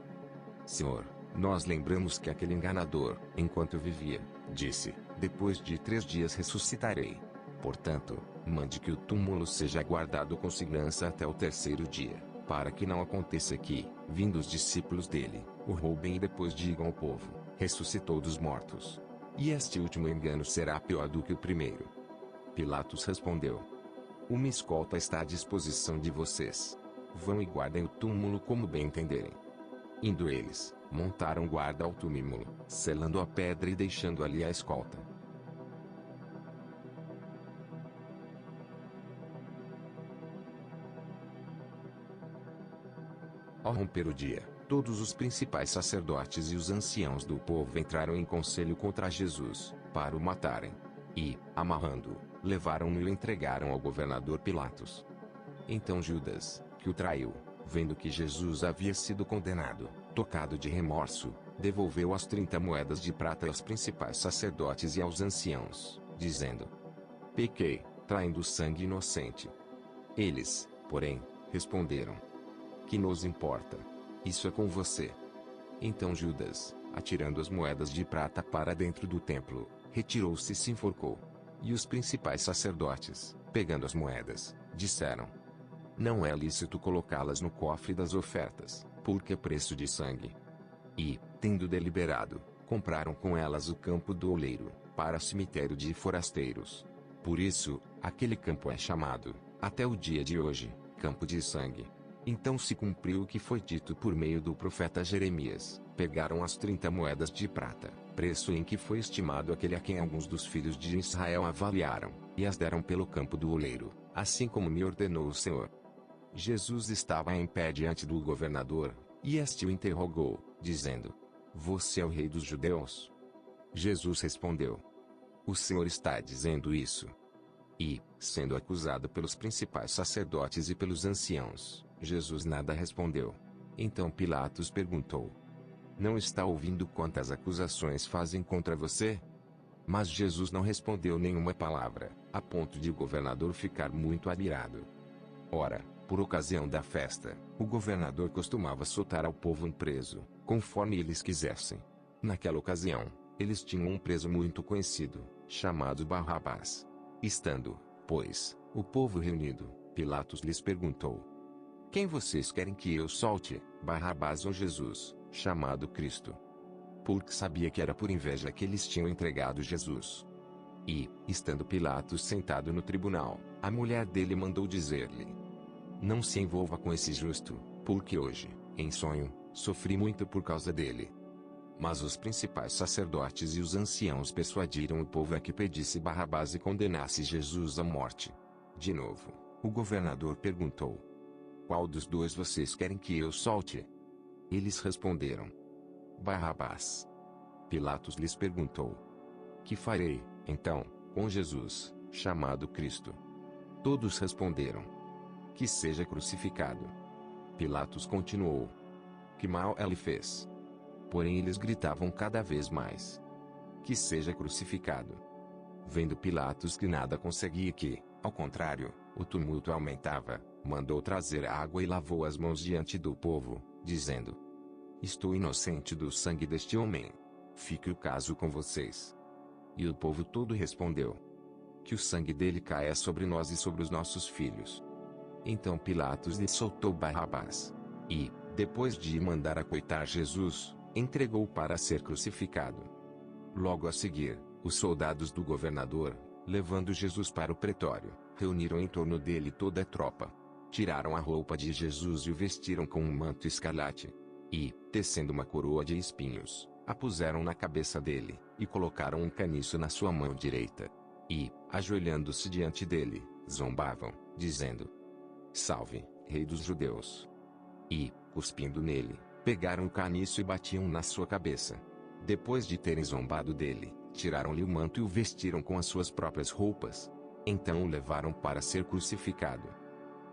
Senhor, nós lembramos que aquele enganador, enquanto vivia, disse: depois de 3 dias ressuscitarei. Portanto, mande que o túmulo seja guardado com segurança até o 3º dia. para que não aconteça que, vindo os discípulos dele, o roubem e depois digam ao povo: ressuscitou dos mortos. E este último engano será pior do que o primeiro. Pilatos respondeu: uma escolta está à disposição de vocês. Vão e guardem o túmulo como bem entenderem. Indo eles, montaram guarda ao túmulo, selando a pedra e deixando ali a escolta. Ao romper o dia, todos os principais sacerdotes e os anciãos do povo entraram em conselho contra Jesus, para o matarem. E, amarrando-o, levaram-no e o entregaram ao governador Pilatos. Então Judas, que o traiu, vendo que Jesus havia sido condenado, tocado de remorso, devolveu as 30 moedas de prata aos principais sacerdotes e aos anciãos, dizendo: pequei, traindo sangue inocente. Eles, porém, responderam: que nos importa? Isso é com você. Então Judas, atirando as moedas de prata para dentro do templo, retirou-se e se enforcou. E os principais sacerdotes, pegando as moedas, disseram: não é lícito colocá-las no cofre das ofertas, porque é preço de sangue. E, tendo deliberado, compraram com elas o campo do oleiro, para cemitério de forasteiros. Por isso, aquele campo é chamado, até o dia de hoje, campo de sangue. Então se cumpriu o que foi dito por meio do profeta Jeremias: pegaram as 30 moedas de prata, preço em que foi estimado aquele a quem alguns dos filhos de Israel avaliaram, e as deram pelo campo do oleiro, assim como me ordenou o Senhor. Jesus estava em pé diante do governador, e este o interrogou, dizendo: você é o rei dos judeus? Jesus respondeu: o Senhor está dizendo isso. E, sendo acusado pelos principais sacerdotes e pelos anciãos, Jesus nada respondeu. Então Pilatos perguntou: não está ouvindo quantas acusações fazem contra você? Mas Jesus não respondeu nenhuma palavra, a ponto de o governador ficar muito admirado. Ora, por ocasião da festa, o governador costumava soltar ao povo um preso, conforme eles quisessem. Naquela ocasião, eles tinham um preso muito conhecido, chamado Barrabás. Estando, pois, o povo reunido, Pilatos lhes perguntou: quem vocês querem que eu solte, Barrabás ou Jesus, chamado Cristo? Porque sabia que era por inveja que eles tinham entregado Jesus. E, estando Pilatos sentado no tribunal, a mulher dele mandou dizer-lhe: não se envolva com esse justo, porque hoje, em sonho, sofri muito por causa dele. Mas os principais sacerdotes e os anciãos persuadiram o povo a que pedisse Barrabás e condenasse Jesus à morte. De novo, o governador perguntou: qual dos dois vocês querem que eu solte? Eles responderam: Barrabás. Pilatos lhes perguntou: que farei, então, com Jesus, chamado Cristo? Todos responderam: que seja crucificado. Pilatos continuou: que mal ele fez? Porém eles gritavam cada vez mais: que seja crucificado. Vendo Pilatos que nada conseguia e que, ao contrário, o tumulto aumentava, mandou trazer água e lavou as mãos diante do povo, dizendo: estou inocente do sangue deste homem. Fique o caso com vocês. E o povo todo respondeu: que o sangue dele caia sobre nós e sobre os nossos filhos. Então Pilatos lhe soltou Barrabás. E, depois de mandar açoitar Jesus, entregou-o para ser crucificado. Logo a seguir, os soldados do governador, levando Jesus para o pretório, reuniram em torno dele toda a tropa. Tiraram a roupa de Jesus e o vestiram com um manto escarlate. E, tecendo uma coroa de espinhos, a puseram na cabeça dele, e colocaram um caniço na sua mão direita. E, ajoelhando-se diante dele, zombavam, dizendo: salve, rei dos judeus. E, cuspindo nele, pegaram o caniço e batiam na sua cabeça. Depois de terem zombado dele, tiraram-lhe o manto e o vestiram com as suas próprias roupas. Então o levaram para ser crucificado.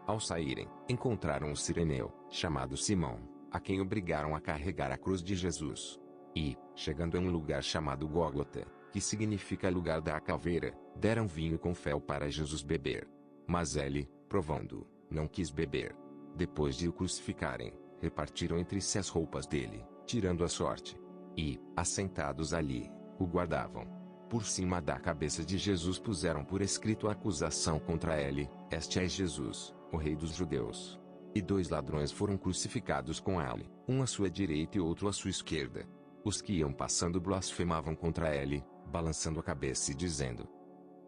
Ao saírem, encontraram um sireneu, chamado Simão, a quem obrigaram a carregar a cruz de Jesus. E, chegando a um lugar chamado Gólgota, que significa lugar da caveira, deram vinho com fel para Jesus beber. Mas ele, provando-o, não quis beber. Depois de o crucificarem, repartiram entre si as roupas dele, tirando a sorte. E, assentados ali, o guardavam. Por cima da cabeça de Jesus puseram por escrito a acusação contra ele: este é Jesus, o rei dos judeus. E 2 ladrões foram crucificados com ele, um à sua direita e outro à sua esquerda. Os que iam passando blasfemavam contra ele, balançando a cabeça e dizendo: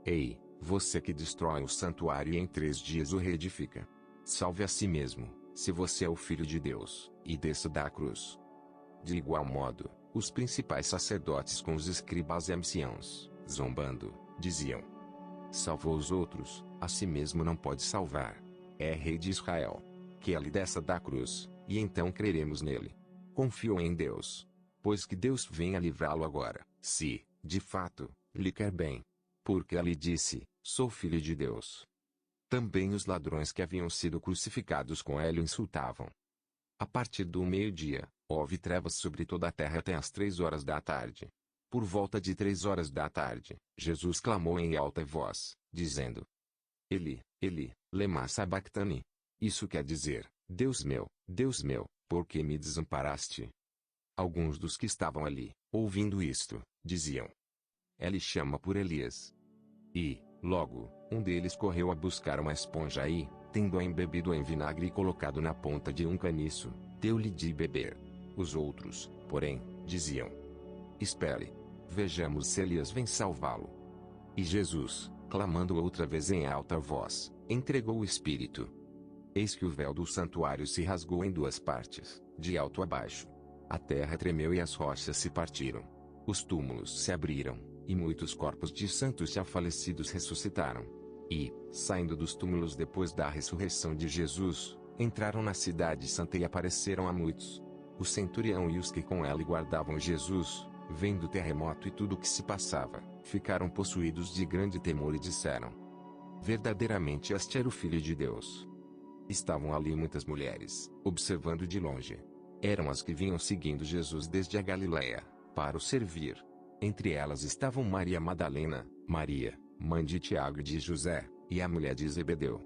Ei, você que destrói o santuário e em 3 dias o reedifica, salve a si mesmo, se você é o Filho de Deus, e desça da cruz. De igual modo, os principais sacerdotes com os escribas e anciãos, zombando, diziam: Salvou os outros, a si mesmo não pode salvar. É rei de Israel. Que ele desça da cruz, e então creremos nele. Confio em Deus. Pois que Deus venha livrá-lo agora, se, de fato, lhe quer bem. Porque ele disse: Sou filho de Deus. Também os ladrões que haviam sido crucificados com ele o insultavam. A partir do meio-dia, houve trevas sobre toda a terra até às 3 horas da tarde. Por volta de 3 horas da tarde, Jesus clamou em alta voz, dizendo: Eli, Eli, lema sabactani. Isso quer dizer: Deus meu, por que me desamparaste? Alguns dos que estavam ali, ouvindo isto, diziam: Ele chama por Elias. E, logo, um deles correu a buscar uma esponja e, tendo-a embebido em vinagre e colocado na ponta de um caniço, deu-lhe de beber. Os outros, porém, diziam: Espere. Vejamos se Elias vem salvá-lo. E Jesus, clamando outra vez em alta voz, entregou o Espírito. Eis que o véu do santuário se rasgou em 2 partes, de alto a baixo. A terra tremeu e as rochas se partiram. Os túmulos se abriram, e muitos corpos de santos já falecidos ressuscitaram. E, saindo dos túmulos depois da ressurreição de Jesus, entraram na cidade santa e apareceram a muitos. O centurião e os que com ele guardavam Jesus, vendo o terremoto e tudo o que se passava, ficaram possuídos de grande temor e disseram: Verdadeiramente este era o Filho de Deus. Estavam ali muitas mulheres, observando de longe. Eram as que vinham seguindo Jesus desde a Galiléia, para o servir. Entre elas estavam Maria Madalena, Maria, mãe de Tiago e de José, e a mulher de Zebedeu.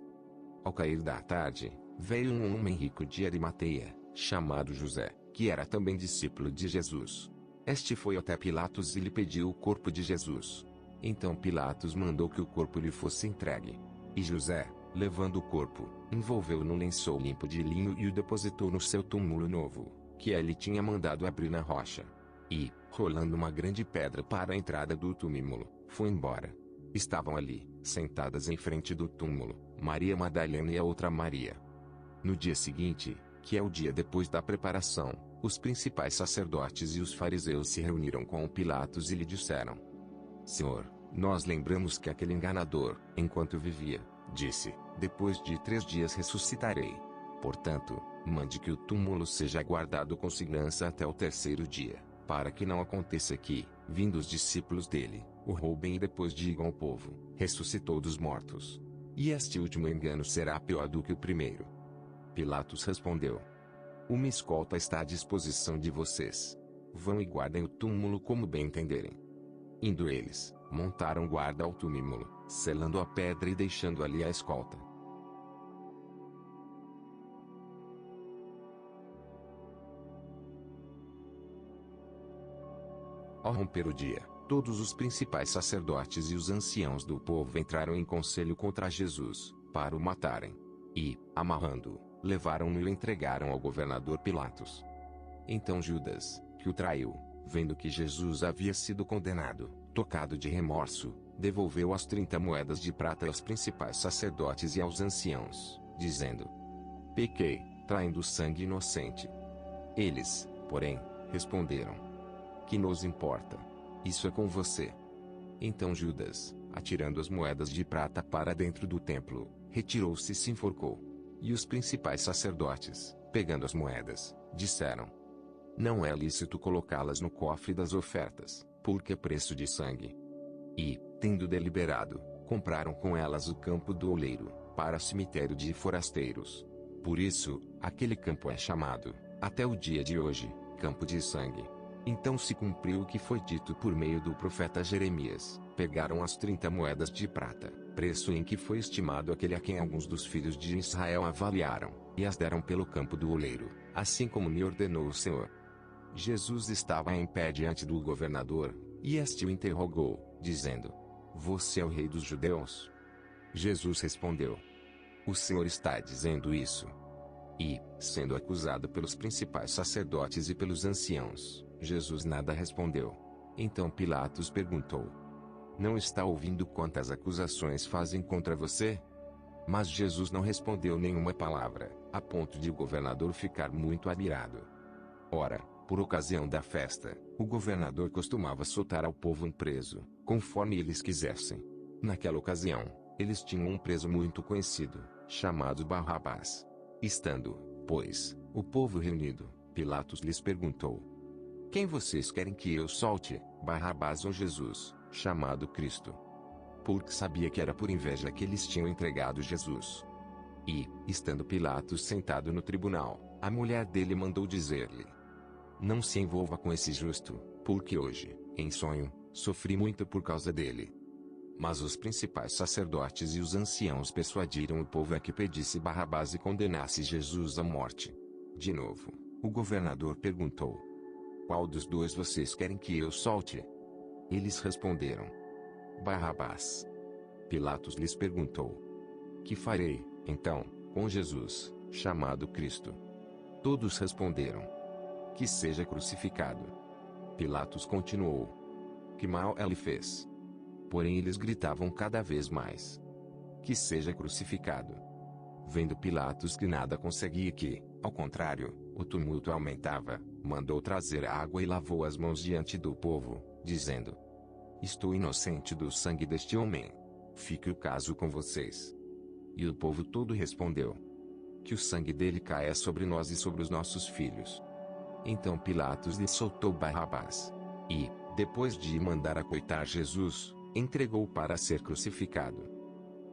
Ao cair da tarde, veio um homem rico de Arimateia, chamado José, que era também discípulo de Jesus. Este foi até Pilatos e lhe pediu o corpo de Jesus. Então Pilatos mandou que o corpo lhe fosse entregue. E José, levando o corpo, envolveu-o num lençol limpo de linho e o depositou no seu túmulo novo, que ele tinha mandado abrir na rocha. E, rolando uma grande pedra para a entrada do túmulo, foi embora. Estavam ali, sentadas em frente do túmulo, Maria Madalena e a outra Maria. No dia seguinte, que é o dia depois da preparação, os principais sacerdotes e os fariseus se reuniram com Pilatos e lhe disseram: Senhor, nós lembramos que aquele enganador, enquanto vivia, disse: Depois de 3 dias ressuscitarei. Portanto, mande que o túmulo seja guardado com segurança até o 3º dia, para que não aconteça que, vindo os discípulos dele, o roubem e depois digam ao povo: ressuscitou dos mortos. E este último engano será pior do que o primeiro. Pilatos respondeu: Uma escolta está à disposição de vocês. Vão e guardem o túmulo como bem entenderem. Indo eles, montaram guarda ao túmulo, selando a pedra e deixando ali a escolta. Ao romper o dia, todos os principais sacerdotes e os anciãos do povo entraram em conselho contra Jesus, para o matarem. E, amarrando-o, levaram-no e o entregaram ao governador Pilatos. Então Judas, que o traiu, vendo que Jesus havia sido condenado, tocado de remorso, devolveu as 30 moedas de prata aos principais sacerdotes e aos anciãos, dizendo: Pequei, traindo sangue inocente. Eles, porém, responderam: Que nos importa? Isso é com você. Então Judas, atirando as moedas de prata para dentro do templo, retirou-se e se enforcou. E os principais sacerdotes, pegando as moedas, disseram: Não é lícito colocá-las no cofre das ofertas, porque é preço de sangue. E, tendo deliberado, compraram com elas o campo do oleiro, para cemitério de forasteiros. Por isso, aquele campo é chamado, até o dia de hoje, campo de sangue. Então se cumpriu o que foi dito por meio do profeta Jeremias: pegaram as 30 moedas de prata, preço em que foi estimado aquele a quem alguns dos filhos de Israel avaliaram, e as deram pelo campo do oleiro, assim como me ordenou o Senhor. Jesus estava em pé diante do governador, e este o interrogou, dizendo: Você é o rei dos judeus? Jesus respondeu: O Senhor está dizendo isso. E, sendo acusado pelos principais sacerdotes e pelos anciãos, Jesus nada respondeu. Então Pilatos perguntou: Não está ouvindo quantas acusações fazem contra você? Mas Jesus não respondeu nenhuma palavra, a ponto de o governador ficar muito admirado. Ora, por ocasião da festa, o governador costumava soltar ao povo um preso, conforme eles quisessem. Naquela ocasião, eles tinham um preso muito conhecido, chamado Barrabás. Estando, pois, o povo reunido, Pilatos lhes perguntou: Quem vocês querem que eu solte, Barrabás ou Jesus, chamado Cristo? Porque sabia que era por inveja que eles tinham entregado Jesus. E, estando Pilatos sentado no tribunal, a mulher dele mandou dizer-lhe: Não se envolva com esse justo, porque hoje, em sonho, sofri muito por causa dele. Mas os principais sacerdotes e os anciãos persuadiram o povo a que pedisse Barrabás e condenasse Jesus à morte. De novo, o governador perguntou: Qual dos dois vocês querem que eu solte? Eles responderam: Barrabás. Pilatos lhes perguntou: Que farei, então, com Jesus, chamado Cristo? Todos responderam: Que seja crucificado. Pilatos continuou: Que mal ele fez? Porém eles gritavam cada vez mais: Que seja crucificado. Vendo Pilatos que nada conseguia e que, ao contrário, o tumulto aumentava, mandou trazer água e lavou as mãos diante do povo, dizendo: Estou inocente do sangue deste homem. Fique o caso com vocês. E o povo todo respondeu: Que o sangue dele caia sobre nós e sobre os nossos filhos. Então Pilatos lhe soltou Barrabás. E, depois de mandar açoitar Jesus, entregou-o para ser crucificado.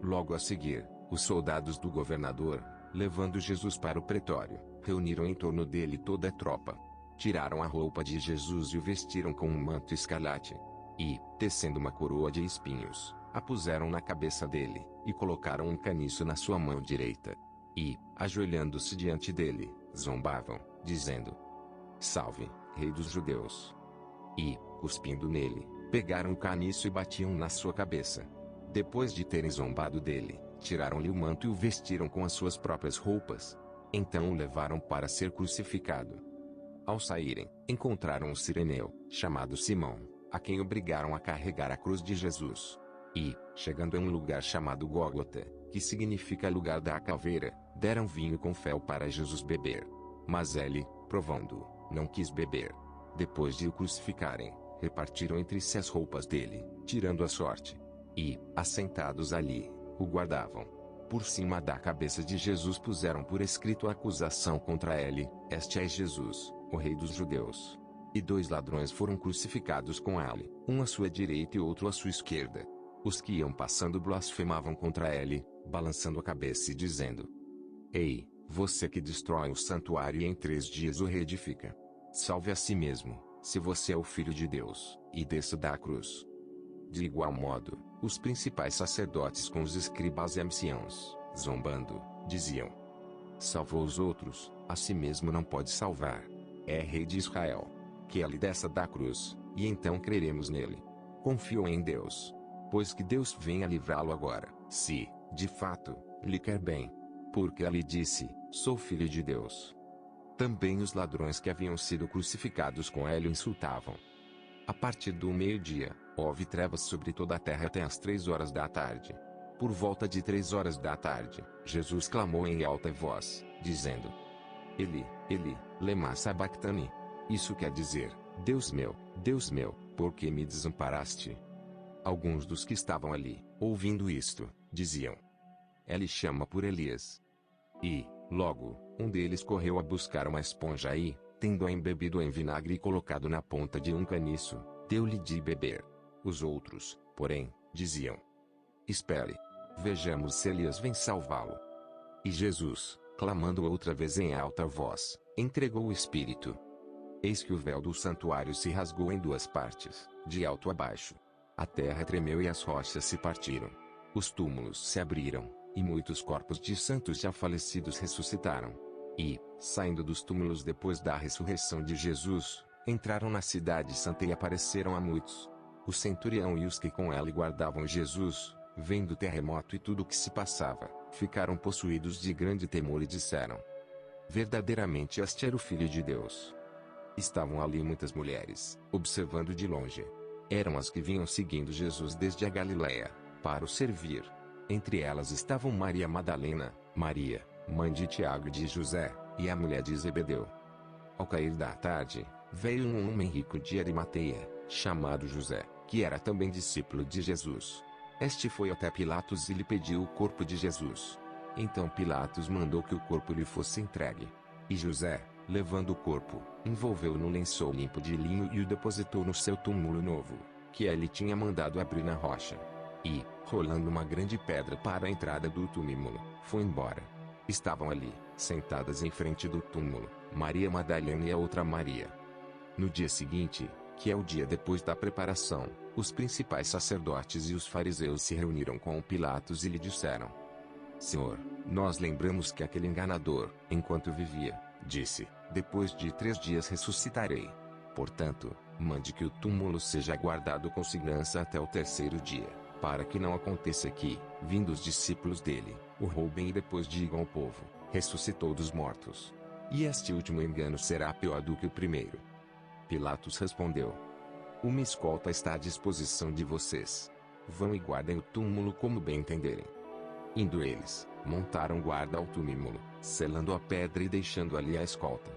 Logo a seguir, os soldados do governador, levando Jesus para o pretório, reuniram em torno dele toda a tropa. Tiraram a roupa de Jesus e o vestiram com um manto escarlate. E, tecendo uma coroa de espinhos, a puseram na cabeça dele, e colocaram um caniço na sua mão direita. E, ajoelhando-se diante dele, zombavam, dizendo: Salve, Rei dos Judeus! E, cuspindo nele, pegaram o caniço e batiam na sua cabeça. Depois de terem zombado dele, tiraram-lhe o manto e o vestiram com as suas próprias roupas. Então o levaram para ser crucificado. Ao saírem, encontraram um sireneu, chamado Simão, a quem obrigaram a carregar a cruz de Jesus. E, chegando a um lugar chamado Gólgota, que significa lugar da caveira, deram vinho com fel para Jesus beber. Mas ele, provando, não quis beber. Depois de o crucificarem, repartiram entre si as roupas dele, tirando a sorte. E, assentados ali, o guardavam. Por cima da cabeça de Jesus puseram por escrito a acusação contra ele: Este é Jesus, o Rei dos Judeus. E 2 ladrões foram crucificados com ele, um à sua direita e outro à sua esquerda. Os que iam passando blasfemavam contra ele, balançando a cabeça e dizendo: Ei, você que destrói o santuário e em 3 dias o reedifica, salve a si mesmo, se você é o Filho de Deus, e desça da cruz. De igual modo, os principais sacerdotes com os escribas e anciãos, zombando, diziam: Salvou os outros, a si mesmo não pode salvar. É Rei de Israel. Que ele desça da cruz, e então creremos nele. Confio em Deus. Pois que Deus venha livrá-lo agora, se, de fato, lhe quer bem. Porque ele disse: Sou filho de Deus. Também os ladrões que haviam sido crucificados com ele o insultavam. A partir do meio-dia, houve trevas sobre toda a terra até as 3 horas da tarde. Por volta de 3 horas da tarde, Jesus clamou em alta voz, dizendo: Eli, Eli, lema sabachthani. Isso quer dizer: Deus meu, por que me desamparaste? Alguns dos que estavam ali, ouvindo isto, diziam: Ele chama por Elias. E, logo, um deles correu a buscar uma esponja e, tendo-a embebido em vinagre e colocado na ponta de um caniço, deu-lhe de beber. Os outros, porém, diziam: Espere. Vejamos se Elias vem salvá-lo. E Jesus, clamando outra vez em alta voz, entregou o Espírito. Eis que o véu do santuário se rasgou em 2 partes, de alto a baixo. A terra tremeu e as rochas se partiram. Os túmulos se abriram, e muitos corpos de santos já falecidos ressuscitaram. E, saindo dos túmulos depois da ressurreição de Jesus, entraram na cidade santa e apareceram a muitos. O centurião e os que com ele guardavam Jesus, vendo o terremoto e tudo o que se passava, ficaram possuídos de grande temor e disseram: Verdadeiramente este era o Filho de Deus. Estavam ali muitas mulheres, observando de longe. Eram as que vinham seguindo Jesus desde a Galiléia, para o servir. Entre elas estavam Maria Madalena, Maria, mãe de Tiago e de José, e a mulher de Zebedeu. Ao cair da tarde, veio um homem rico de Arimateia, chamado José, que era também discípulo de Jesus. Este foi até Pilatos e lhe pediu o corpo de Jesus. Então Pilatos mandou que o corpo lhe fosse entregue. E José, levando o corpo, envolveu-o no lençol limpo de linho e o depositou no seu túmulo novo, que ele tinha mandado abrir na rocha. E, rolando uma grande pedra para a entrada do túmulo, foi embora. Estavam ali, sentadas em frente do túmulo, Maria Madalena e a outra Maria. No dia seguinte, que é o dia depois da preparação, os principais sacerdotes e os fariseus se reuniram com Pilatos e lhe disseram: Senhor, nós lembramos que aquele enganador, enquanto vivia, disse: depois de 3 dias ressuscitarei. Portanto, mande que o túmulo seja guardado com segurança até o 3º dia, para que não aconteça que, vindo os discípulos dele, o roubem e depois digam ao povo: ressuscitou dos mortos. E este último engano será pior do que o primeiro. Pilatos respondeu: uma escolta está à disposição de vocês. Vão e guardem o túmulo como bem entenderem. Indo eles, montaram guarda ao túmulo, selando a pedra e deixando ali a escolta.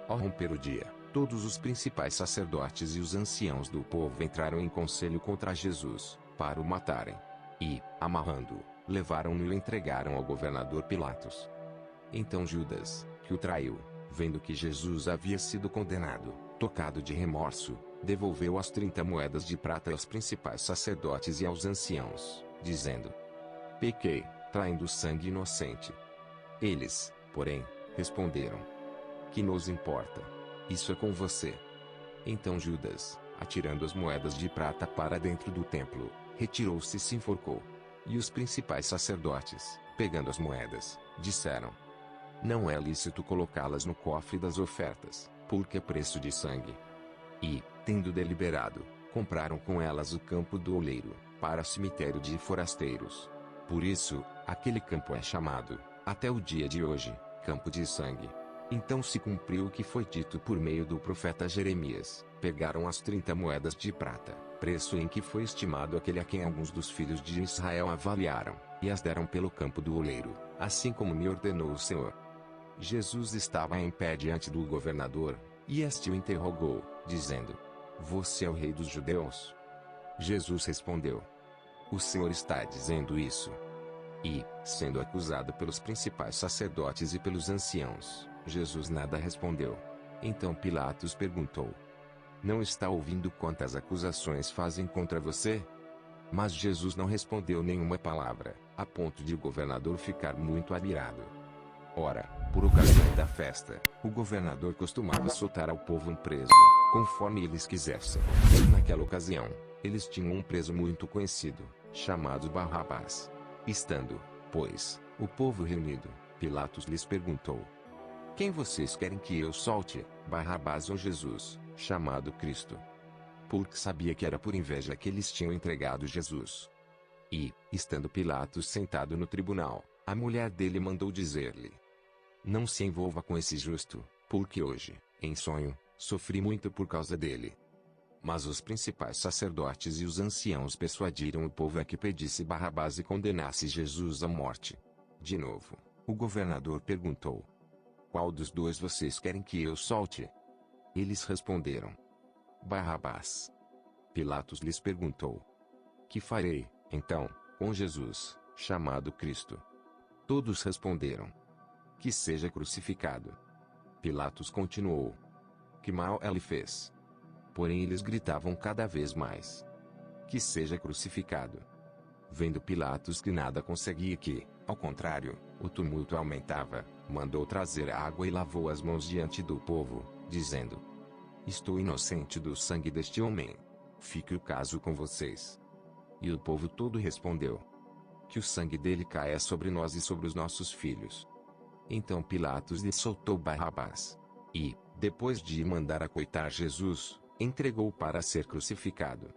Ao romper o dia, todos os principais sacerdotes e os anciãos do povo entraram em conselho contra Jesus, para o matarem. E, amarrando-o, levaram-no e o entregaram ao governador Pilatos. Então Judas, que o traiu, vendo que Jesus havia sido condenado, tocado de remorso, devolveu as 30 moedas de prata aos principais sacerdotes e aos anciãos, dizendo: pequei, traindo sangue inocente. Eles, porém, responderam: que nos importa? Isso é com você. Então Judas, atirando as moedas de prata para dentro do templo, retirou-se e se enforcou. E os principais sacerdotes, pegando as moedas, disseram: não é lícito colocá-las no cofre das ofertas, porque é preço de sangue. E, tendo deliberado, compraram com elas o campo do oleiro, para cemitério de forasteiros. Por isso, aquele campo é chamado, até o dia de hoje, campo de sangue. Então se cumpriu o que foi dito por meio do profeta Jeremias: pegaram as 30 moedas de prata, preço em que foi estimado aquele a quem alguns dos filhos de Israel avaliaram, e as deram pelo campo do oleiro, assim como me ordenou o Senhor. Jesus estava em pé diante do governador, e este o interrogou, dizendo: você é o rei dos judeus? Jesus respondeu: o Senhor está dizendo isso. E, sendo acusado pelos principais sacerdotes e pelos anciãos, Jesus nada respondeu. Então Pilatos perguntou: não está ouvindo quantas acusações fazem contra você? Mas Jesus não respondeu nenhuma palavra, a ponto de o governador ficar muito admirado. Ora, por ocasião da festa, o governador costumava soltar ao povo um preso, conforme eles quisessem. E naquela ocasião, eles tinham um preso muito conhecido, chamado Barrabás. Estando, pois, o povo reunido, Pilatos lhes perguntou: quem vocês querem que eu solte, Barrabás ou Jesus, chamado Cristo? Porque sabia que era por inveja que eles tinham entregado Jesus. E, estando Pilatos sentado no tribunal, a mulher dele mandou dizer-lhe: não se envolva com esse justo, porque hoje, em sonho, sofri muito por causa dele. Mas os principais sacerdotes e os anciãos persuadiram o povo a que pedisse Barrabás e condenasse Jesus à morte. De novo, o governador perguntou: qual dos dois vocês querem que eu solte? Eles responderam: Barrabás. Pilatos lhes perguntou: que farei, então, com Jesus, chamado Cristo? Todos responderam: que seja crucificado. Pilatos continuou: que mal ele fez? Porém eles gritavam cada vez mais: que seja crucificado. Vendo Pilatos que nada conseguia e que, ao contrário, o tumulto aumentava, mandou trazer água e lavou as mãos diante do povo, dizendo: estou inocente do sangue deste homem. Fique o caso com vocês. E o povo todo respondeu: que o sangue dele caia sobre nós e sobre os nossos filhos. Então Pilatos lhe soltou Barrabás. E, depois de mandar açoitar Jesus, entregou-o para ser crucificado.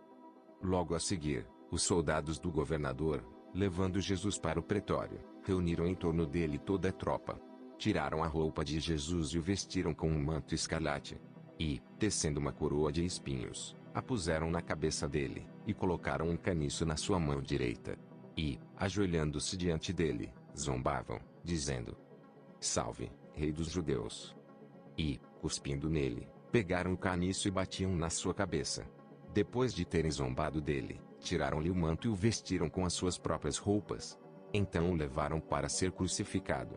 Logo a seguir, os soldados do governador, levando Jesus para o pretório, reuniram em torno dele toda a tropa. Tiraram a roupa de Jesus e o vestiram com um manto escarlate. E, tecendo uma coroa de espinhos, a puseram na cabeça dele, e colocaram um caniço na sua mão direita. E, ajoelhando-se diante dele, zombavam, dizendo: Salve, Rei dos Judeus! E, cuspindo nele, pegaram o caniço e batiam na sua cabeça. Depois de terem zombado dele, tiraram-lhe o manto e o vestiram com as suas próprias roupas. Então o levaram para ser crucificado.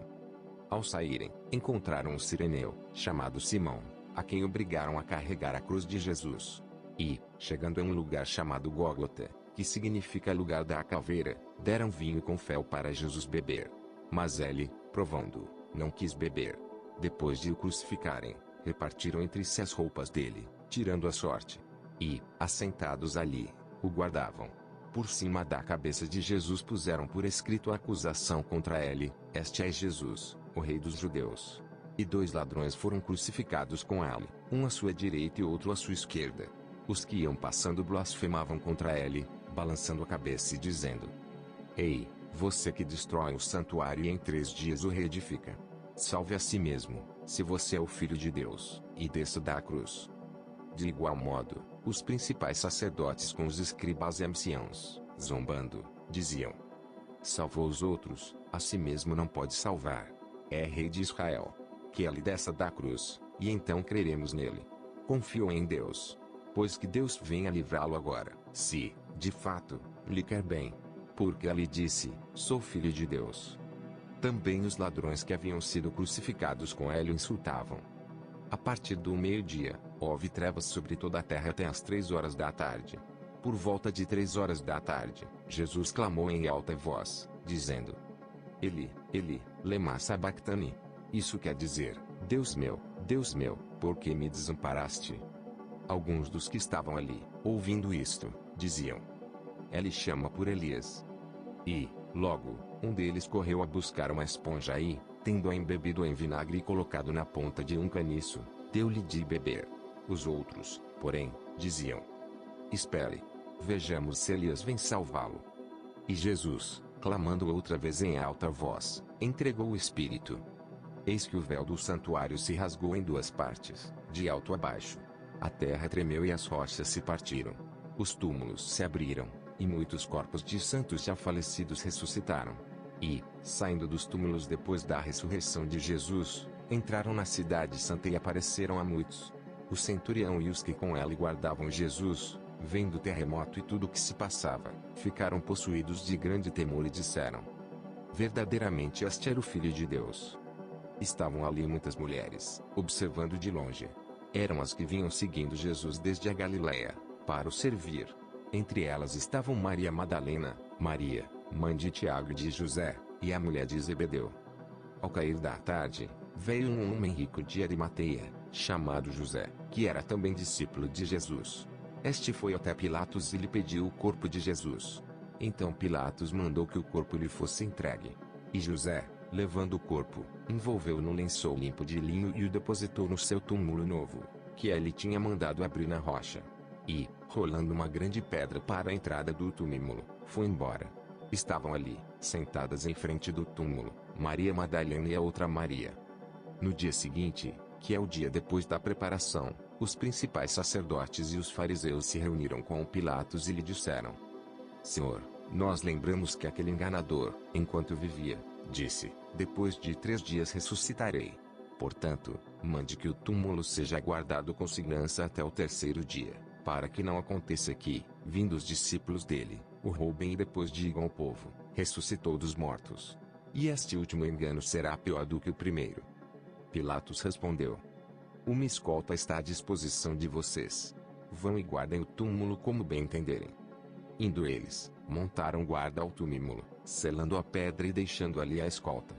Ao saírem, encontraram um sireneu, chamado Simão, a quem obrigaram a carregar a cruz de Jesus. E, chegando a um lugar chamado Gólgota, que significa lugar da caveira, deram vinho com fel para Jesus beber. Mas ele, provando, não quis beber. Depois de o crucificarem, repartiram entre si as roupas dele, tirando a sorte. E, assentados ali, o guardavam. Por cima da cabeça de Jesus puseram por escrito a acusação contra ele: Este é Jesus, o Rei dos Judeus. E 2 ladrões foram crucificados com ele, um à sua direita e outro à sua esquerda. Os que iam passando blasfemavam contra ele, balançando a cabeça e dizendo: Ei, você que destrói o santuário e em 3 dias o reedifica, salve a si mesmo, se você é o Filho de Deus, e desça da cruz. De igual modo, os principais sacerdotes com os escribas e anciãos, zombando, diziam: Salvou os outros, a si mesmo não pode salvar. É Rei de Israel. Que ele desça da cruz, e então creremos nele. Confiou em Deus. Pois que Deus venha livrá-lo agora, se, de fato, lhe quer bem. Porque ele disse: Sou filho de Deus. Também os ladrões que haviam sido crucificados com ele o insultavam. A partir do meio-dia, houve trevas sobre toda a terra até as 3 horas da tarde. Por volta de 3 horas da tarde, Jesus clamou em alta voz, dizendo: Eli, Eli, lema sabactani. Isso quer dizer: Deus meu, por que me desamparaste? Alguns dos que estavam ali, ouvindo isto, diziam: Ele chama por Elias. E, logo, um deles correu a buscar uma esponja e, tendo-a embebido em vinagre e colocado na ponta de um caniço, deu-lhe de beber. Os outros, porém, diziam: Espere. Vejamos se Elias vem salvá-lo. E Jesus, clamando outra vez em alta voz, entregou o Espírito. Eis que o véu do santuário se rasgou em 2 partes, de alto a baixo. A terra tremeu e as rochas se partiram. Os túmulos se abriram, e muitos corpos de santos já falecidos ressuscitaram. E, saindo dos túmulos depois da ressurreição de Jesus, entraram na cidade santa e apareceram a muitos. O centurião e os que com ele guardavam Jesus, vendo o terremoto e tudo o que se passava, ficaram possuídos de grande temor e disseram: Verdadeiramente este era o Filho de Deus. Estavam ali muitas mulheres, observando de longe. Eram as que vinham seguindo Jesus desde a Galiléia, para o servir. Entre elas estavam Maria Madalena, Maria, mãe de Tiago e de José, e a mulher de Zebedeu. Ao cair da tarde, veio um homem rico de Arimateia, chamado José, que era também discípulo de Jesus. Este foi até Pilatos e lhe pediu o corpo de Jesus. Então Pilatos mandou que o corpo lhe fosse entregue. E José, levando o corpo, envolveu-o num lençol limpo de linho e o depositou no seu túmulo novo, que ele tinha mandado abrir na rocha. E, rolando uma grande pedra para a entrada do túmulo, foi embora. Estavam ali, sentadas em frente do túmulo, Maria Madalena e a outra Maria. No dia seguinte, que é o dia depois da preparação, os principais sacerdotes e os fariseus se reuniram com Pilatos e lhe disseram: Senhor, nós lembramos que aquele enganador, enquanto vivia, disse: Depois de 3 dias ressuscitarei. Portanto, mande que o túmulo seja guardado com segurança até o 3º dia, para que não aconteça que, vindo os discípulos dele, o roubem e depois digam ao povo: ressuscitou dos mortos. E este último engano será pior do que o primeiro. Pilatos respondeu: Uma escolta está à disposição de vocês. Vão e guardem o túmulo como bem entenderem. Indo eles, montaram guarda ao túmulo, selando a pedra e deixando ali a escolta.